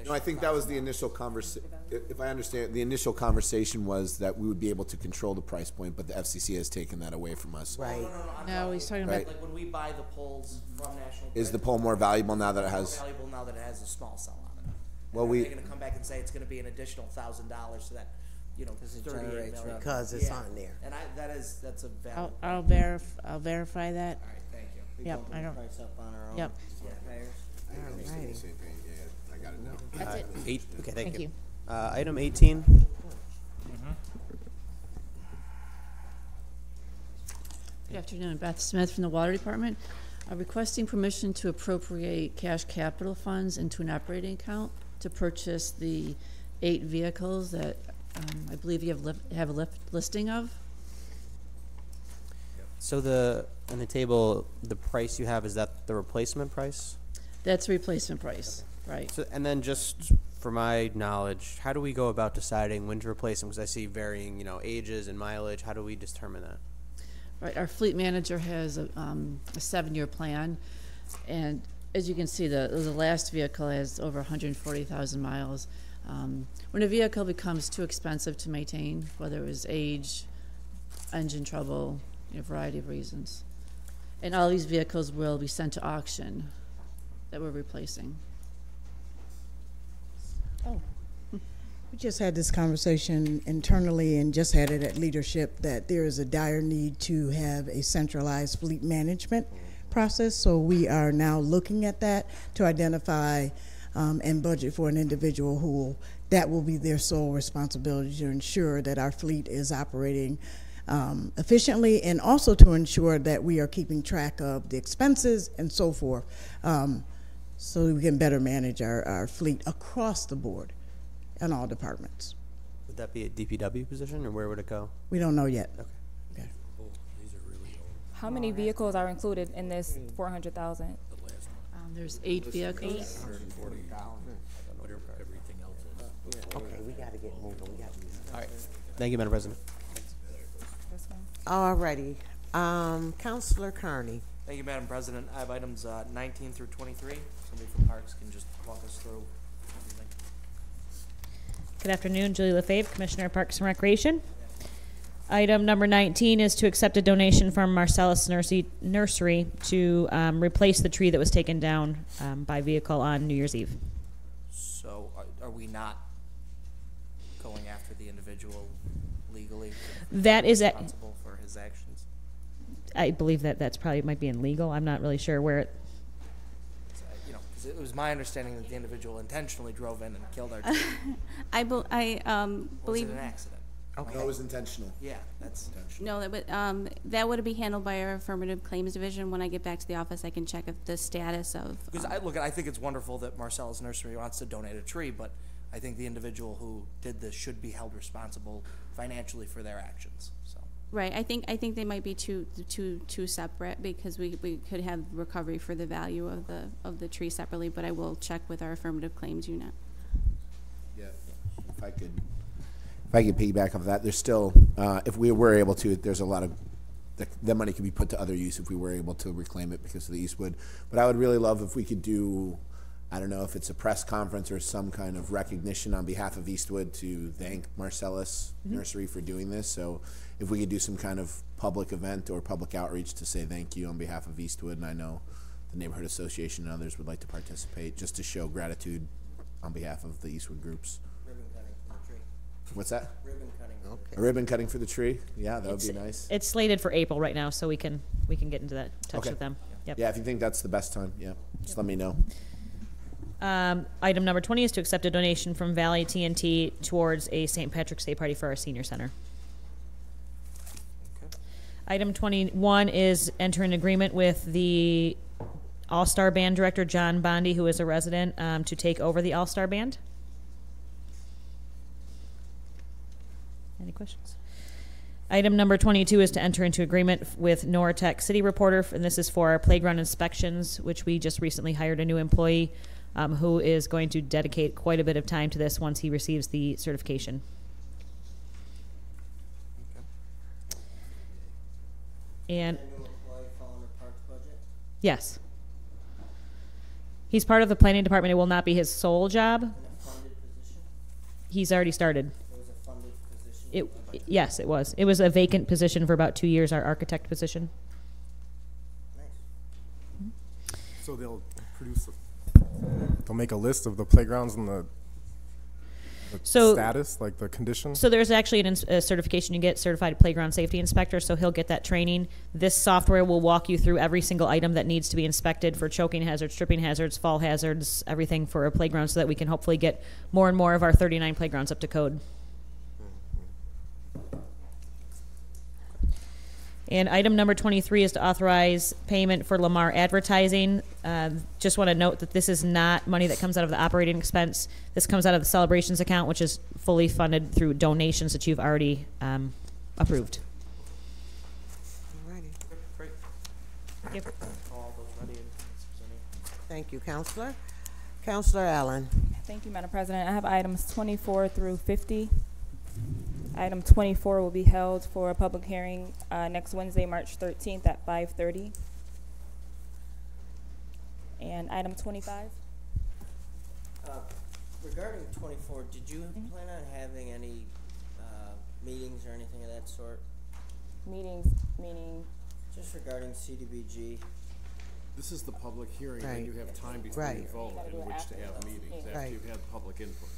Speaker 3: No, I think that was the initial conversation. If I understand, the initial conversation was that we would be able to control the price point, but the FCC has taken that away from us.
Speaker 1: Right.
Speaker 12: No, he's talking about
Speaker 10: Like when we buy the poles from National Grid.
Speaker 3: Is the pole more valuable now that it has?
Speaker 10: More valuable now that it has a small cell on it.
Speaker 3: Well,
Speaker 10: they're going to come back and say it's going to be an additional $1,000 so that,
Speaker 8: it
Speaker 10: 38
Speaker 8: generates
Speaker 10: million.
Speaker 1: Because it's on there.
Speaker 10: And that's a valid.
Speaker 12: I'll verify that.
Speaker 10: All right, thank you.
Speaker 8: We
Speaker 12: Yep,
Speaker 8: bumping
Speaker 12: I
Speaker 8: the
Speaker 12: don't.
Speaker 8: price up on our own.
Speaker 12: Yep.
Speaker 8: Payers.
Speaker 1: Alrighty.
Speaker 3: Same thing. Yeah, I got it now.
Speaker 12: That's it.
Speaker 11: Okay, thank
Speaker 12: Thank
Speaker 11: you.
Speaker 12: you.
Speaker 11: Item 18.
Speaker 13: Good afternoon, Beth Smith from the Water Department. Requesting permission to appropriate cash capital funds into an operating account to purchase the 8 vehicles that I believe you have a listing of.
Speaker 11: So on the table, the price you have, is that the replacement price?
Speaker 13: That's the replacement price, right?
Speaker 11: So, and then just for my knowledge, how do we go about deciding when to replace them? Because I see varying, ages and mileage. How do we determine that?
Speaker 13: Right, our fleet manager has a 7-year plan, and as you can see, the last vehicle has over 140,000 miles. When a vehicle becomes too expensive to maintain, whether it was age, engine trouble, a variety of reasons, and all these vehicles will be sent to auction that we're replacing. Oh.
Speaker 14: We just had this conversation internally and just had it at leadership that there is a dire need to have a centralized fleet management process. So we are now looking at that to identify and budget for an individual who that will be their sole responsibility to ensure that our fleet is operating efficiently, and also to ensure that we are keeping track of the expenses and so forth, so we can better manage our fleet across the board in all departments.
Speaker 11: Would that be a DPW position, or where would it go?
Speaker 14: We don't know yet.
Speaker 11: Okay.
Speaker 15: How many vehicles are included in this 400,000?
Speaker 13: There's 8 vehicles.
Speaker 1: Okay, we gotta get moving.
Speaker 11: All right. Thank you, Madam President.
Speaker 1: All righty. Councilor Carney.
Speaker 10: Thank you, Madam President. I have items 19 through 23. Somebody from Parks can just walk us through everything.
Speaker 16: Good afternoon, Julie LaFave, Commissioner of Parks and Recreation. Item number 19 is to accept a donation from Marcellus Nursery to replace the tree that was taken down by vehicle on New Year's Eve.
Speaker 10: So are we not going after the individual legally?
Speaker 16: That is
Speaker 10: responsible for his actions?
Speaker 16: I believe that that's probably might be illegal. I'm not really sure where it.
Speaker 10: You know, 'cause it was my understanding that the individual intentionally drove in and killed our tree.
Speaker 6: I
Speaker 10: was
Speaker 6: believe
Speaker 10: it an accident?
Speaker 3: Okay. No, it was intentional.
Speaker 10: Yeah, that's
Speaker 6: No, that would be handled by our affirmative claims division. When I get back to the office, I can check if the status of.
Speaker 10: Because I think it's wonderful that Marcellus Nursery wants to donate a tree, but I think the individual who did this should be held responsible financially for their actions. So.
Speaker 6: Right. I think they might be two separate, because we could have recovery for the value of the tree separately. But I will check with our affirmative claims unit.
Speaker 3: Yeah, if I could piggyback off that, there's still, if we were able to, there's a lot of, that money could be put to other use if we were able to reclaim it because of the Eastwood. But I would really love if we could do, I don't know if it's a press conference or some kind of recognition on behalf of Eastwood to thank Marcellus Nursery for doing this. So if we could do some kind of public event or public outreach to say thank you on behalf of Eastwood, and I know the Neighborhood Association and others would like to participate, just to show gratitude on behalf of the Eastwood groups. What's that?
Speaker 8: Ribbon cutting.
Speaker 3: Okay. A ribbon cutting for the tree? Yeah, that would be nice.
Speaker 16: It's slated for April right now, so we can get into that touch with them. Yep.
Speaker 3: Yeah, if you think that's the best time, just let me know.
Speaker 16: Item number 20 is to accept a donation from Valley TNT towards a St. Patrick's Day party for our senior center. Okay. Item 21 is enter an agreement with the All-Star Band director, John Bondi, who is a resident, to take over the All-Star Band. Any questions? Item number 22 is to enter into agreement with Noratech City Reporter, and this is for our playground inspections, which we just recently hired a new employee who is going to dedicate quite a bit of time to this once he receives the certification. Okay. And yes, he's part of the planning department. It will not be his sole job. He's already started. Yes, it was. It was a vacant position for about 2 years, our architect position.
Speaker 4: Nice. So they'll make a list of the playgrounds and the status, like the condition?
Speaker 16: So there's actually a certification you get, certified playground safety inspector, so he'll get that training. This software will walk you through every single item that needs to be inspected for choking hazards, tripping hazards, fall hazards, everything for a playground, so that we can hopefully get more and more of our 39 playgrounds up to code. And item number 23 is to authorize payment for Lamar advertising. Just want to note that this is not money that comes out of the operating expense. This comes out of the celebrations account, which is fully funded through donations that you've already approved.
Speaker 1: Alrighty.
Speaker 10: Great.
Speaker 16: Yep.
Speaker 10: All those ready.
Speaker 1: Thank you, Counselor. Counselor Allen.
Speaker 15: Thank you, Madam President. I have items 24 through 50. Item 24 will be held for a public hearing next Wednesday, March 13th at 5:30. And item 25?
Speaker 8: Regarding 24, did you plan on having any meetings or anything of that sort?
Speaker 15: Meetings, meaning?
Speaker 8: Just regarding CDBG.
Speaker 7: This is the public hearing, and you have time before you vote in which to have meetings, after you've had public input.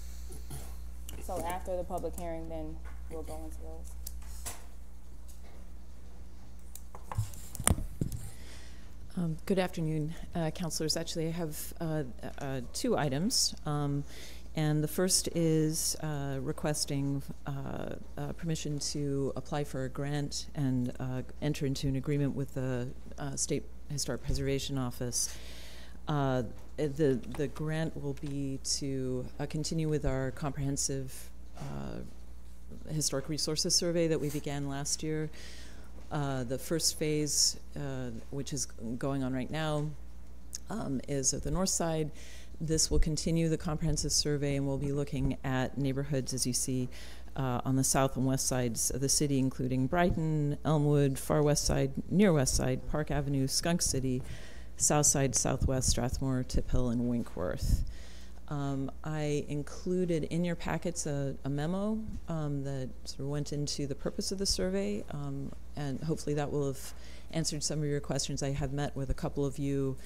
Speaker 15: So after the public hearing, then we'll go into those.
Speaker 17: Good afternoon, councilors. Actually, I have 2 items. And the first is requesting permission to apply for a grant and enter into an agreement with the State Historic Preservation Office. The grant will be to continue with our comprehensive historic resources survey that we began last year. The first phase, which is going on right now, is at the north side. This will continue the comprehensive survey, and we'll be looking at neighborhoods, as you see, on the south and west sides of the city, including Brighton, Elmwood, far west side, near west side, Park Avenue, Skunk City, south side, southwest, Strathmore, Tip Hill, and Winkworth. I included in your packets a memo that sort of went into the purpose of the survey, and hopefully that will have answered some of your questions. I have met with a couple of you,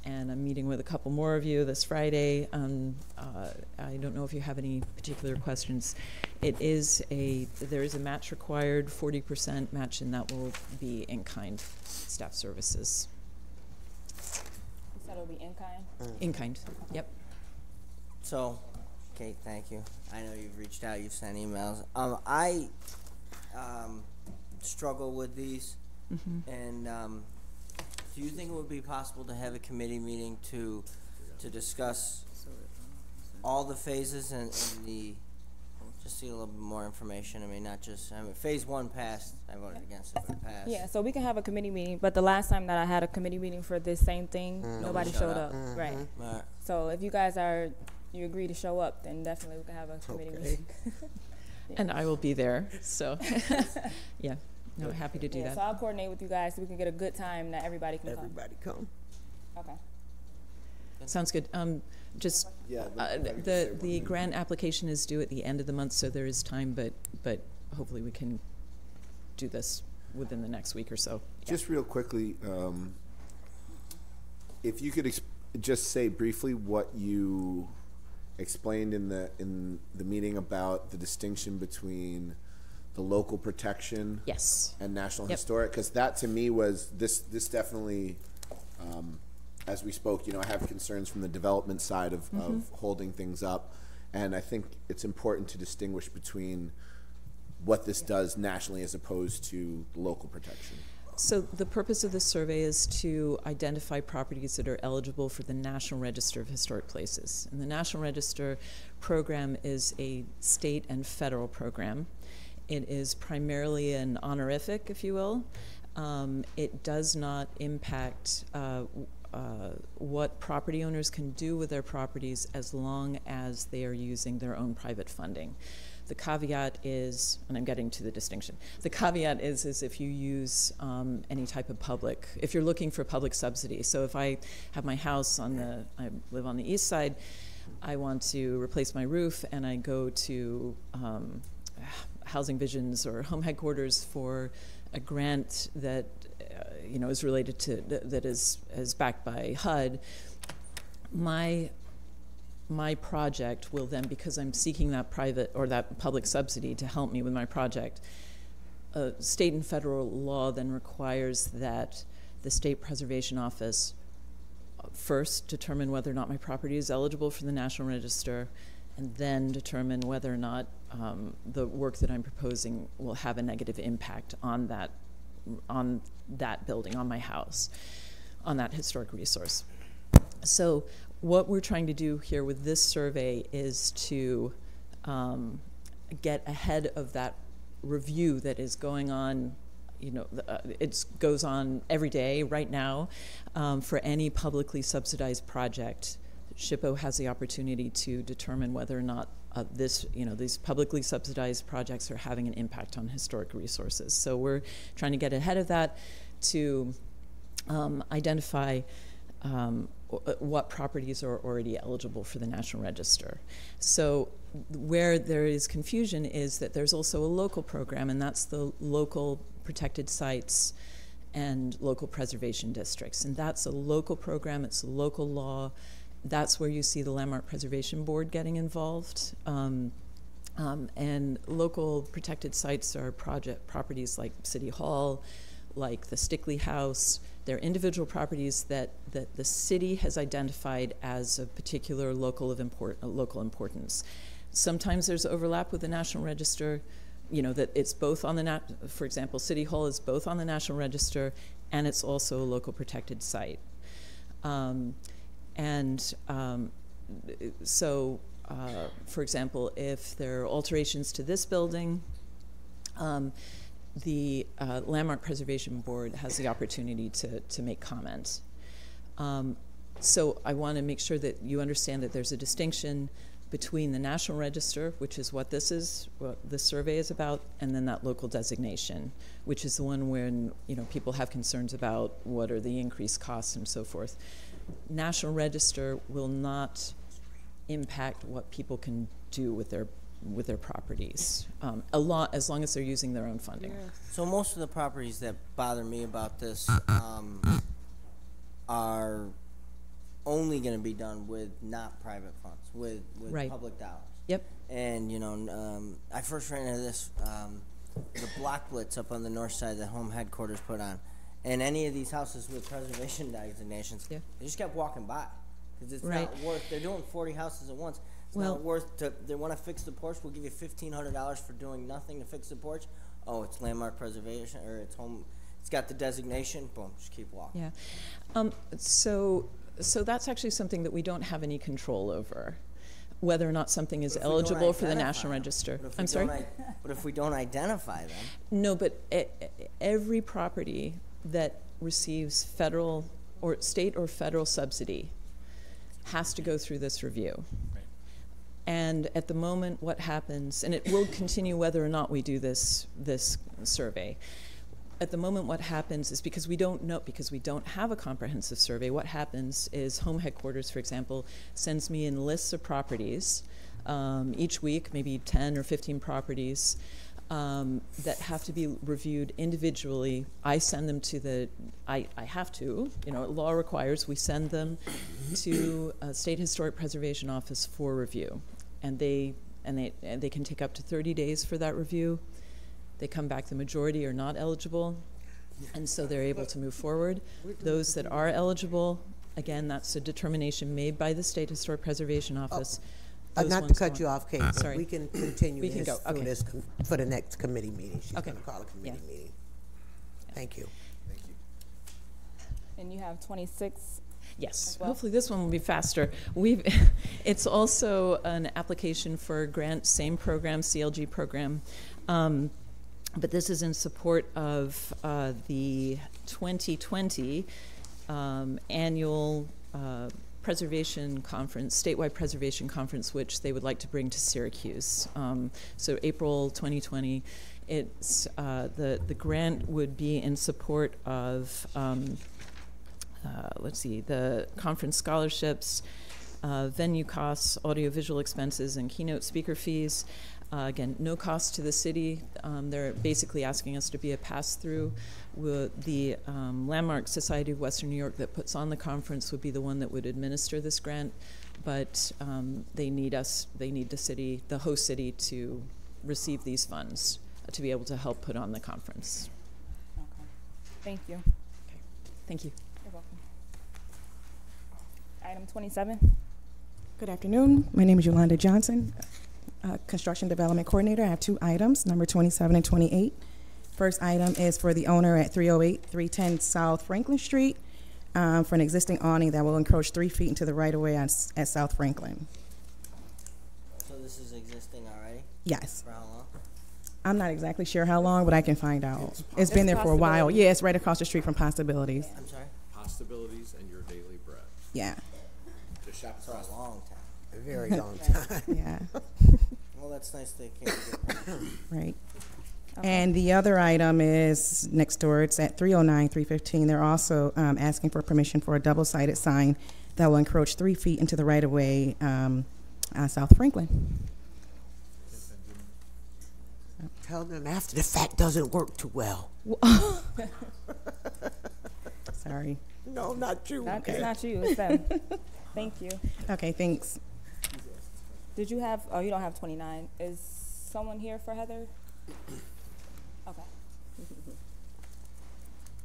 Speaker 17: and I'm meeting with a couple more of you this Friday. I don't know if you have any particular questions. There is a match required, 40% match, and that will be in-kind staff services.
Speaker 15: You said it'll be in kind?
Speaker 17: In kind, yep.
Speaker 8: So, Kate, thank you. I know you've reached out, you've sent emails. I struggle with these, and do you think it would be possible to have a committee meeting to discuss all the phases and just see a little bit more information? I mean, not just, phase one passed, I voted against it, but it passed.
Speaker 15: Yeah, so we can have a committee meeting, but the last time that I had a committee meeting for this same thing, nobody showed up. Right. So if you guys you agree to show up, then definitely we can have a committee meeting.
Speaker 17: Yeah. And I will be there, so yeah, no, happy to do that.
Speaker 15: So I'll coordinate with you guys so we can get a good time that everybody can come. Okay.
Speaker 17: Sounds good. Just the grant application is due at the end of the month, so there is time, but hopefully we can do this within the next week or so.
Speaker 3: Just real quickly, if you could just say briefly what you explained in the meeting about the distinction between the local protection and national historic, because that to me was this definitely, as we spoke, I have concerns from the development side of holding things up, and I think it's important to distinguish between what this does nationally as opposed to local protection.
Speaker 17: So the purpose of this survey is to identify properties that are eligible for the National Register of Historic Places. And the National Register program is a state and federal program. It is primarily an honorific, if you will. It does not impact what property owners can do with their properties as long as they are using their own private funding. The caveat is, and I'm getting to the distinction, the caveat is if you use any type of public, if you're looking for public subsidy. So if I have my house I live on the east side, I want to replace my roof, and I go to Housing Visions or Home Headquarters for a grant that is related to, that is backed by HUD, my project will then, because I'm seeking that private or that public subsidy to help me with my project, state and federal law then requires that the State Preservation Office first determine whether or not my property is eligible for the National Register, and then determine whether or not the work that I'm proposing will have a negative impact on that building, on my house, on that historic resource. So what we're trying to do here with this survey is to get ahead of that review that is going on. It goes on every day right now for any publicly subsidized project. SHPO has the opportunity to determine whether or not these publicly subsidized projects are having an impact on historic resources. So we're trying to get ahead of that to identify what properties are already eligible for the National Register. So where there is confusion is that there's also a local program, and that's the local protected sites and local preservation districts. And that's a local program, it's a local law. That's where you see the Landmark Preservation Board getting involved. And local protected sites are properties like City Hall, like the Stickley House. They're individual properties that the city has identified as of particular local importance. Sometimes there's overlap with the National Register, you know, that it's both on the, for example, City Hall is both on the National Register and it's also a local protected site. So, for example, if there are alterations to this building, the Landmark Preservation Board has the opportunity to make comments. So I want to make sure that you understand that there's a distinction between the National Register, which is what this is, what this survey is about, and then that local designation, which is the one when, you know, people have concerns about what are the increased costs and so forth. National Register will not impact what people can do with their properties, as long as they're using their own funding.
Speaker 8: So most of the properties that bother me about this are only going to be done with not private funds, with
Speaker 17: right.
Speaker 8: public dollars.
Speaker 17: Yep.
Speaker 8: And, you know, I first ran into this, the block blitz up on the north side that home headquarters put on. And any of these houses with preservation designations, they just kept walking by. Because it's not worth, they're doing 40 houses at once. It's not worth to, they want to fix the porch, we'll give you $1,500 for doing nothing to fix the porch. Oh, it's landmark preservation, or it's home, it's got the designation, boom, just keep walking.
Speaker 17: Yeah. So that's actually something that we don't have any control over, whether or not something is eligible for the National Register. I'm sorry?
Speaker 8: But if we don't identify them?
Speaker 17: No, but every property that receives federal or state or federal subsidy has to go through this review. Right. And at the moment, what happens, and it will continue whether or not we do this survey. At the moment, what happens is, because we don't have a comprehensive survey, what happens is home headquarters, for example, sends me in lists of properties each week, maybe 10 or 15 properties that have to be reviewed individually. I send them to I have to, you know, law requires we send them to a State Historic Preservation Office for review. And they can take up to 30 days for that review. They come back, the majority are not eligible, and so they're able to move forward. Those that are eligible, again, that's a determination made by the State Historic Preservation Office.
Speaker 1: Not to cut you off, Kate, but
Speaker 17: sorry.
Speaker 1: we can continue
Speaker 17: We can
Speaker 1: this
Speaker 17: go. Okay.
Speaker 1: for the next committee meeting. She's
Speaker 17: Okay.
Speaker 1: going to call a committee meeting. Thank you.
Speaker 3: Thank you.
Speaker 15: And you have 26.
Speaker 17: Yes,
Speaker 15: well.
Speaker 17: hopefully this one will be faster. It's also an application for a grant, same program, CLG program. But this is in support of the 2020 annual preservation conference, statewide preservation conference, which they would like to bring to Syracuse. So April 2020, it's the grant would be in support of let's see, the conference scholarships, venue costs, audiovisual expenses, and keynote speaker fees. Again, no cost to the city. They're basically asking us to be a pass-through. The Landmark Society of Western New York that puts on the conference would be the one that would administer this grant, but they need the city, the host city, to receive these funds to be able to help put on the conference.
Speaker 15: Okay. Thank you.
Speaker 17: Okay. Thank you.
Speaker 15: You're welcome. Item 27.
Speaker 18: Good afternoon. My name is Yolanda Johnson, Construction Development Coordinator. I have two items, number 27 and 28. First item is for the owner at 308-310 South Franklin Street for an existing awning that will encroach 3 feet into the right-of-way at South Franklin.
Speaker 8: So this is existing already?
Speaker 18: Yes.
Speaker 8: For how long?
Speaker 18: I'm not exactly sure how long, but I can find out. It's been there for a while. Yeah, it's right across the street from Possibilities.
Speaker 8: I'm sorry?
Speaker 7: Possibilities and Your Daily Bread.
Speaker 18: Yeah.
Speaker 8: Just shop across a long time.
Speaker 1: A very long time.
Speaker 18: Yeah.
Speaker 8: Well, that's nice they can't get
Speaker 18: Right. Okay. And the other item is next door. It's at 309-315. They're also asking for permission for a double-sided sign that will encroach 3 feet into the right-of-way on South Franklin.
Speaker 1: Tell them after the fact doesn't work too well.
Speaker 18: Sorry.
Speaker 1: No, not you.
Speaker 15: It's not you, it's them. Thank you.
Speaker 18: Okay, thanks.
Speaker 15: Did you have, oh, you don't have 29. Is someone here for Heather? Okay.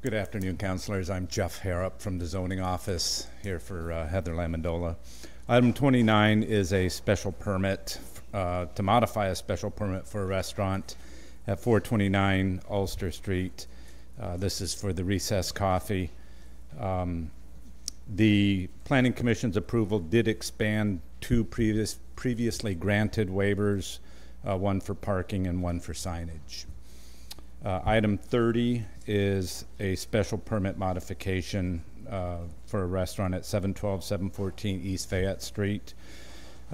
Speaker 19: Good afternoon, councilors. I'm Jeff Harrop from the zoning office here for Heather Lamondola. Item 29 is a special permit to modify a special permit for a restaurant at 429 Ulster Street. This is for the Recess Coffee. The Planning Commission's approval did expand two previously granted waivers, one for parking and one for signage. Item 30 is a special permit modification for a restaurant at 712, 714 East Fayette Street.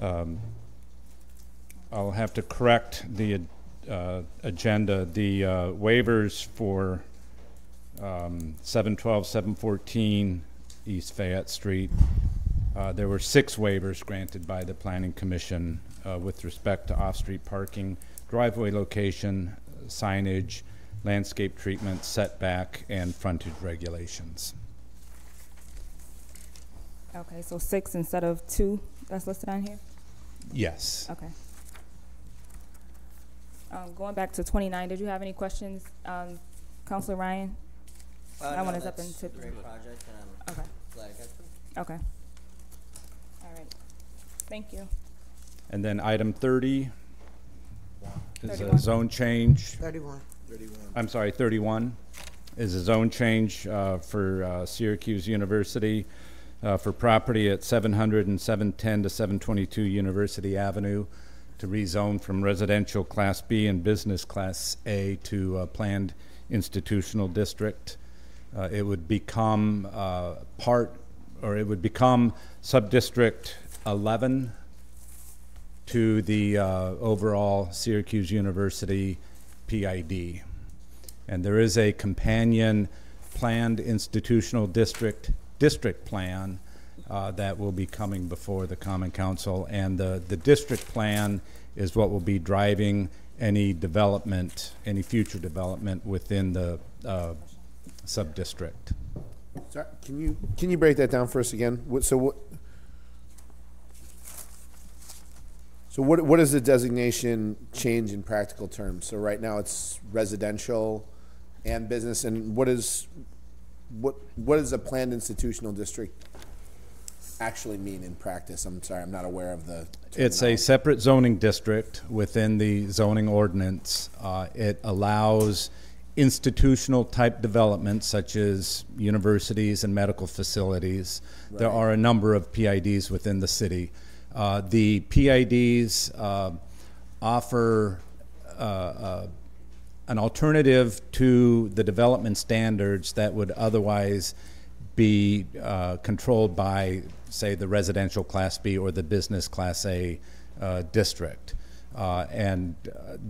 Speaker 19: I'll have to correct the agenda. The waivers for 712, 714 East Fayette Street, there were 6 waivers granted by the Planning Commission with respect to off-street parking, driveway location, signage, landscape treatment, setback, and frontage regulations.
Speaker 15: Okay, so 6 instead of 2 that's listed on here?
Speaker 19: Yes.
Speaker 15: Okay. Going back to 29, did you have any questions, Councilor Ryan? That one is up in tip.
Speaker 8: Great project, and I'm
Speaker 15: Okay.
Speaker 8: glad it got through.
Speaker 15: Okay. All right. Thank you.
Speaker 19: And then item 30 is
Speaker 15: 31.
Speaker 19: a zone change.
Speaker 1: 31.
Speaker 19: I'm sorry, 31 is a zone change for Syracuse University for property at 700 and 710 to 722 University Avenue to rezone from residential Class B and business Class A to planned institutional district. It would become it would become subdistrict 11 to the overall Syracuse University PID. And there is a companion planned institutional district plan that will be coming before the Common Council, and the district plan is what will be driving any development, any future development within the sub-district.
Speaker 3: Sorry, can you break that down for us again? So what is the designation change in practical terms? So right now it's residential and business, and what is a planned institutional district actually mean in practice? I'm sorry, I'm not aware of the terminology.
Speaker 19: It's a separate zoning district within the zoning ordinance. It allows institutional type developments such as universities and medical facilities. Right. There are a number of PIDs within the city. The PIDs offer an alternative to the development standards that would otherwise be controlled by, say, the residential Class B or the business Class A district. And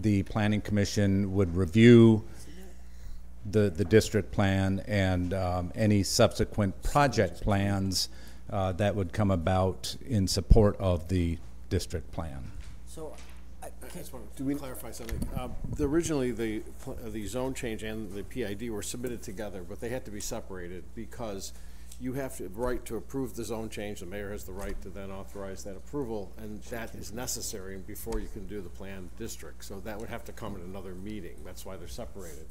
Speaker 19: the Planning Commission would review the district plan and any subsequent project plans that would come about in support of the district plan.
Speaker 8: So,
Speaker 7: I just want to clarify something. Originally, the zone change and the PID were submitted together, but they had to be separated because you have the right to approve the zone change. The mayor has the right to then authorize that approval, and that is necessary before you can do the planned district. So that would have to come in another meeting. That's why they're separated.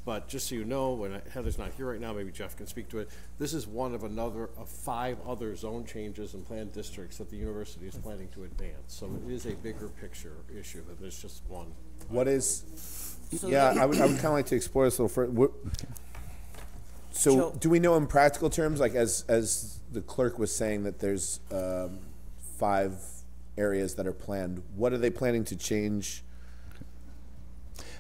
Speaker 7: But just so you know, when Heather's not here right now, maybe Jeff can speak to it. This is one of 5 other zone changes and planned districts that the university is planning to advance. So it is a bigger picture issue than there's just one.
Speaker 3: What is? Yeah, I would kind of like to explore this a little further. So, do we know in practical terms, like as the clerk was saying, that there's 5 areas that are planned? What are they planning to change?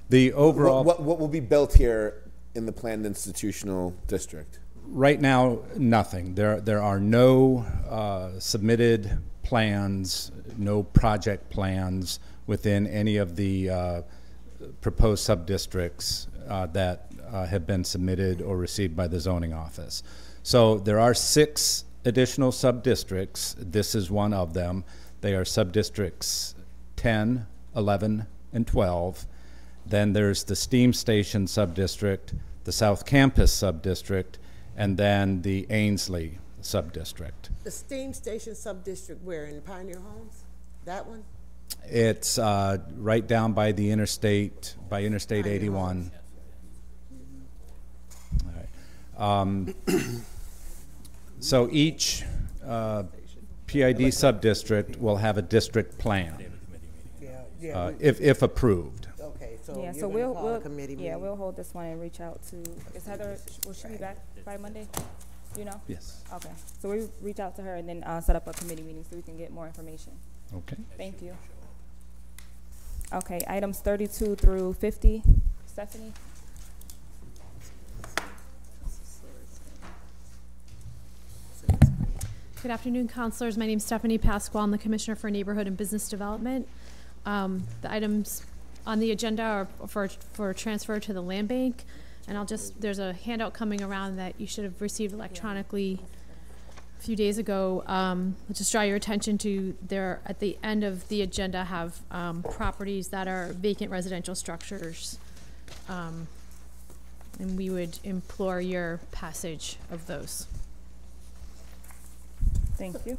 Speaker 19: The overall,
Speaker 3: what will be built here in the planned institutional district?
Speaker 19: Right now, nothing. There are no submitted plans, no project plans within any of the proposed sub-districts that have been submitted or received by the zoning office. So there are 6 additional sub-districts. This is one of them. They are sub-districts 10, 11, and 12. Then there's the Steam Station sub-district, the South Campus sub-district, and then the Ainsley sub-district.
Speaker 1: The Steam Station sub-district where, in Pioneer Homes? That one?
Speaker 19: It's right down by the interstate, Interstate 81. All right. So each PID sub-district will have a district plan, if approved.
Speaker 1: Okay, so
Speaker 15: Yeah,
Speaker 1: you're
Speaker 15: so
Speaker 1: gonna
Speaker 15: we'll,
Speaker 1: call a committee
Speaker 15: yeah,
Speaker 1: meeting?
Speaker 15: we'll hold this one and reach out to, is Heather, will she be back by Monday? You know?
Speaker 19: Yes.
Speaker 15: Okay, so we reach out to her and then, set up a committee meeting so we can get more information.
Speaker 19: Okay.
Speaker 15: Thank you. Okay, items 32 through 50, Stephanie?
Speaker 20: Good afternoon, counselors. My name is Stephanie Pasquale. I'm the Commissioner for Neighborhood and Business Development. The items on the agenda are for transfer to the land bank. And there's a handout coming around that you should have received electronically a few days ago. I'll just draw your attention to there at the end of the agenda have properties that are vacant residential structures. And we would implore your passage of those.
Speaker 15: Thank you.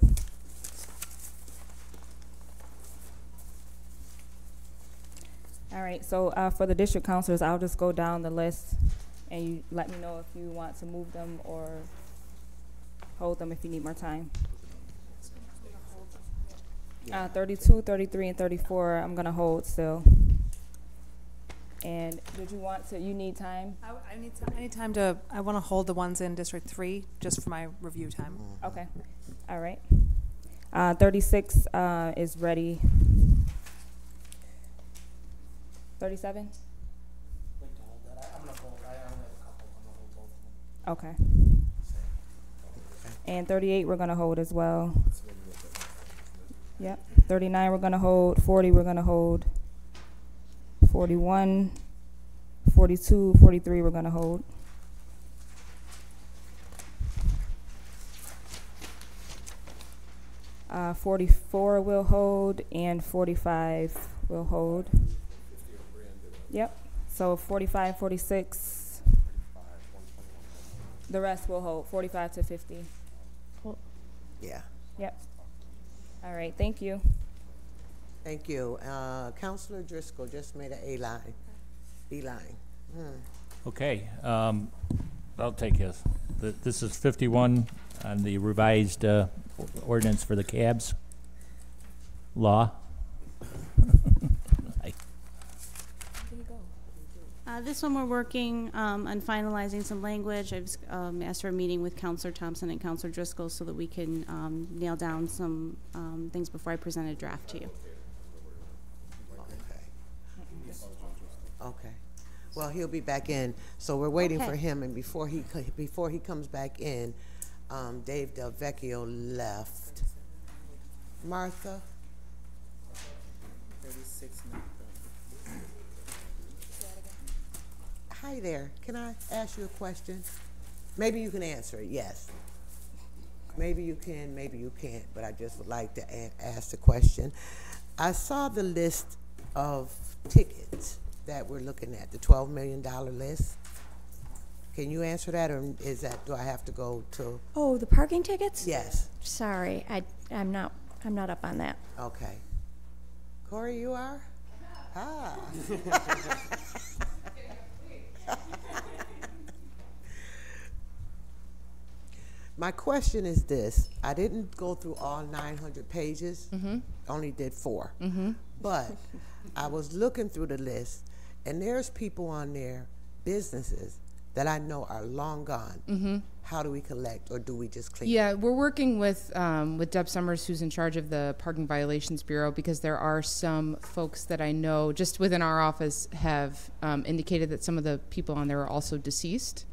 Speaker 15: All right, so for the district councilors, I'll just go down the list and you let me know if you want to move them or hold them if you need more time. 32, 33, and 34, I'm gonna hold still. And did you want to, you need time?
Speaker 21: I need time to, I want to hold the ones in District 3 just for my review time.
Speaker 15: Okay, all right. 36 is ready. 37? Okay. And 38 we're gonna hold as well. Yep, 39 we're gonna hold, 40 we're gonna hold. 41, 42, 43 we're gonna hold. Uh, 44 will hold and 45 will hold. Yep, so 45, 46. The rest will hold, 45 to 50.
Speaker 1: Yeah.
Speaker 15: Yep. All right, thank you.
Speaker 1: Thank you. Councilor Driscoll just made an A-line, B-line.
Speaker 2: Okay, I'll take his. This is 51 on the revised ordinance for the cabs law.
Speaker 6: This one we're working on finalizing some language. I've asked for a meeting with Councilor Thompson and Councilor Driscoll so that we can nail down some things before I present a draft to you.
Speaker 1: Okay. Well, he'll be back in, so we're waiting
Speaker 6: Okay.
Speaker 1: for him. And before he comes back in, Dave Del Vecchio left. Martha.
Speaker 22: 36.
Speaker 1: Hi there. Can I ask you a question? Maybe you can answer it. Yes. Maybe you can. Maybe you can't. But I just would like to ask the question. I saw the list of tickets that we're looking at, the $12 million list. Can you answer that, or do I have to go to?
Speaker 9: Oh, the parking tickets?
Speaker 1: Yes.
Speaker 9: Sorry, I'm not up on that.
Speaker 1: Okay. Corey, you are? Ah. My question is this. I didn't go through all 900 pages. Only did 4. But I was looking through the list, and there's people on there, businesses, that I know are long gone. How do we collect, or do we just clean?
Speaker 23: Yeah, we're working with Deb Summers, who's in charge of the Parking Violations Bureau, because there are some folks that I know just within our office have indicated that some of the people on there are also deceased.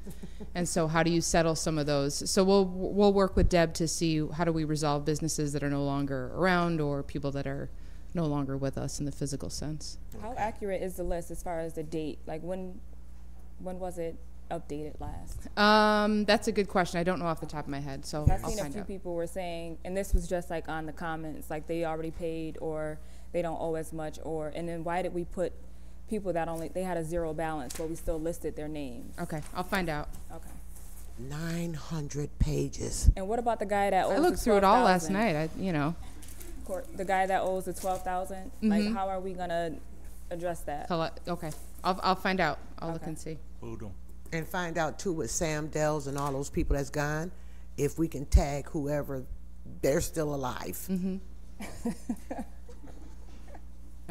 Speaker 23: And so how do you settle some of those? So we'll work with Deb to see how do we resolve businesses that are no longer around or people that are no longer with us in the physical sense.
Speaker 15: How accurate is the list as far as the date? Like when was it updated last?
Speaker 23: That's a good question. I don't know off the top of my head, so
Speaker 15: I've
Speaker 23: I'll
Speaker 15: seen a
Speaker 23: find
Speaker 15: few
Speaker 23: out.
Speaker 15: people were saying, and this was just like on the comments, like they already paid or they don't owe as much, or, and then why did we put people that they had a 0 balance, but we still listed their names?
Speaker 23: Okay, I'll find out.
Speaker 15: Okay.
Speaker 1: 900 pages.
Speaker 15: And what about the guy that owes
Speaker 23: I looked
Speaker 15: the
Speaker 23: through it all last
Speaker 15: 12,000?
Speaker 23: night.
Speaker 15: The guy that owes the 12,000. Like, how are we gonna address that?
Speaker 23: Okay, I'll find out. I'll look and see.
Speaker 1: And find out too with Sam Dells and all those people that's gone, if we can tag whoever, they're still alive.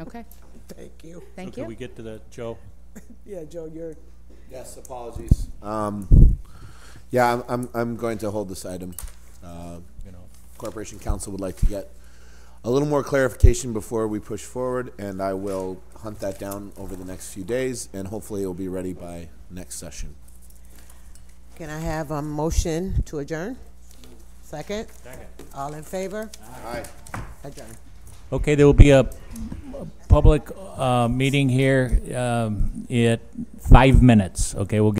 Speaker 23: Okay.
Speaker 1: Thank you.
Speaker 23: Thank
Speaker 2: So
Speaker 23: you.
Speaker 2: can we get to the, Joe?
Speaker 3: Yeah, Joe, you're. Yes, apologies. Yeah, I'm going to hold this item.
Speaker 2: You know,
Speaker 3: Corporation Counsel would like to get a little more clarification before we push forward, and I will hunt that down over the next few days, and hopefully it will be ready by next session.
Speaker 1: Can I have a motion to adjourn? Second?
Speaker 2: Second.
Speaker 1: All in favor?
Speaker 3: Aye.
Speaker 1: Adjourn.
Speaker 2: Okay, there will be a public meeting here at 5 minutes. Okay, we'll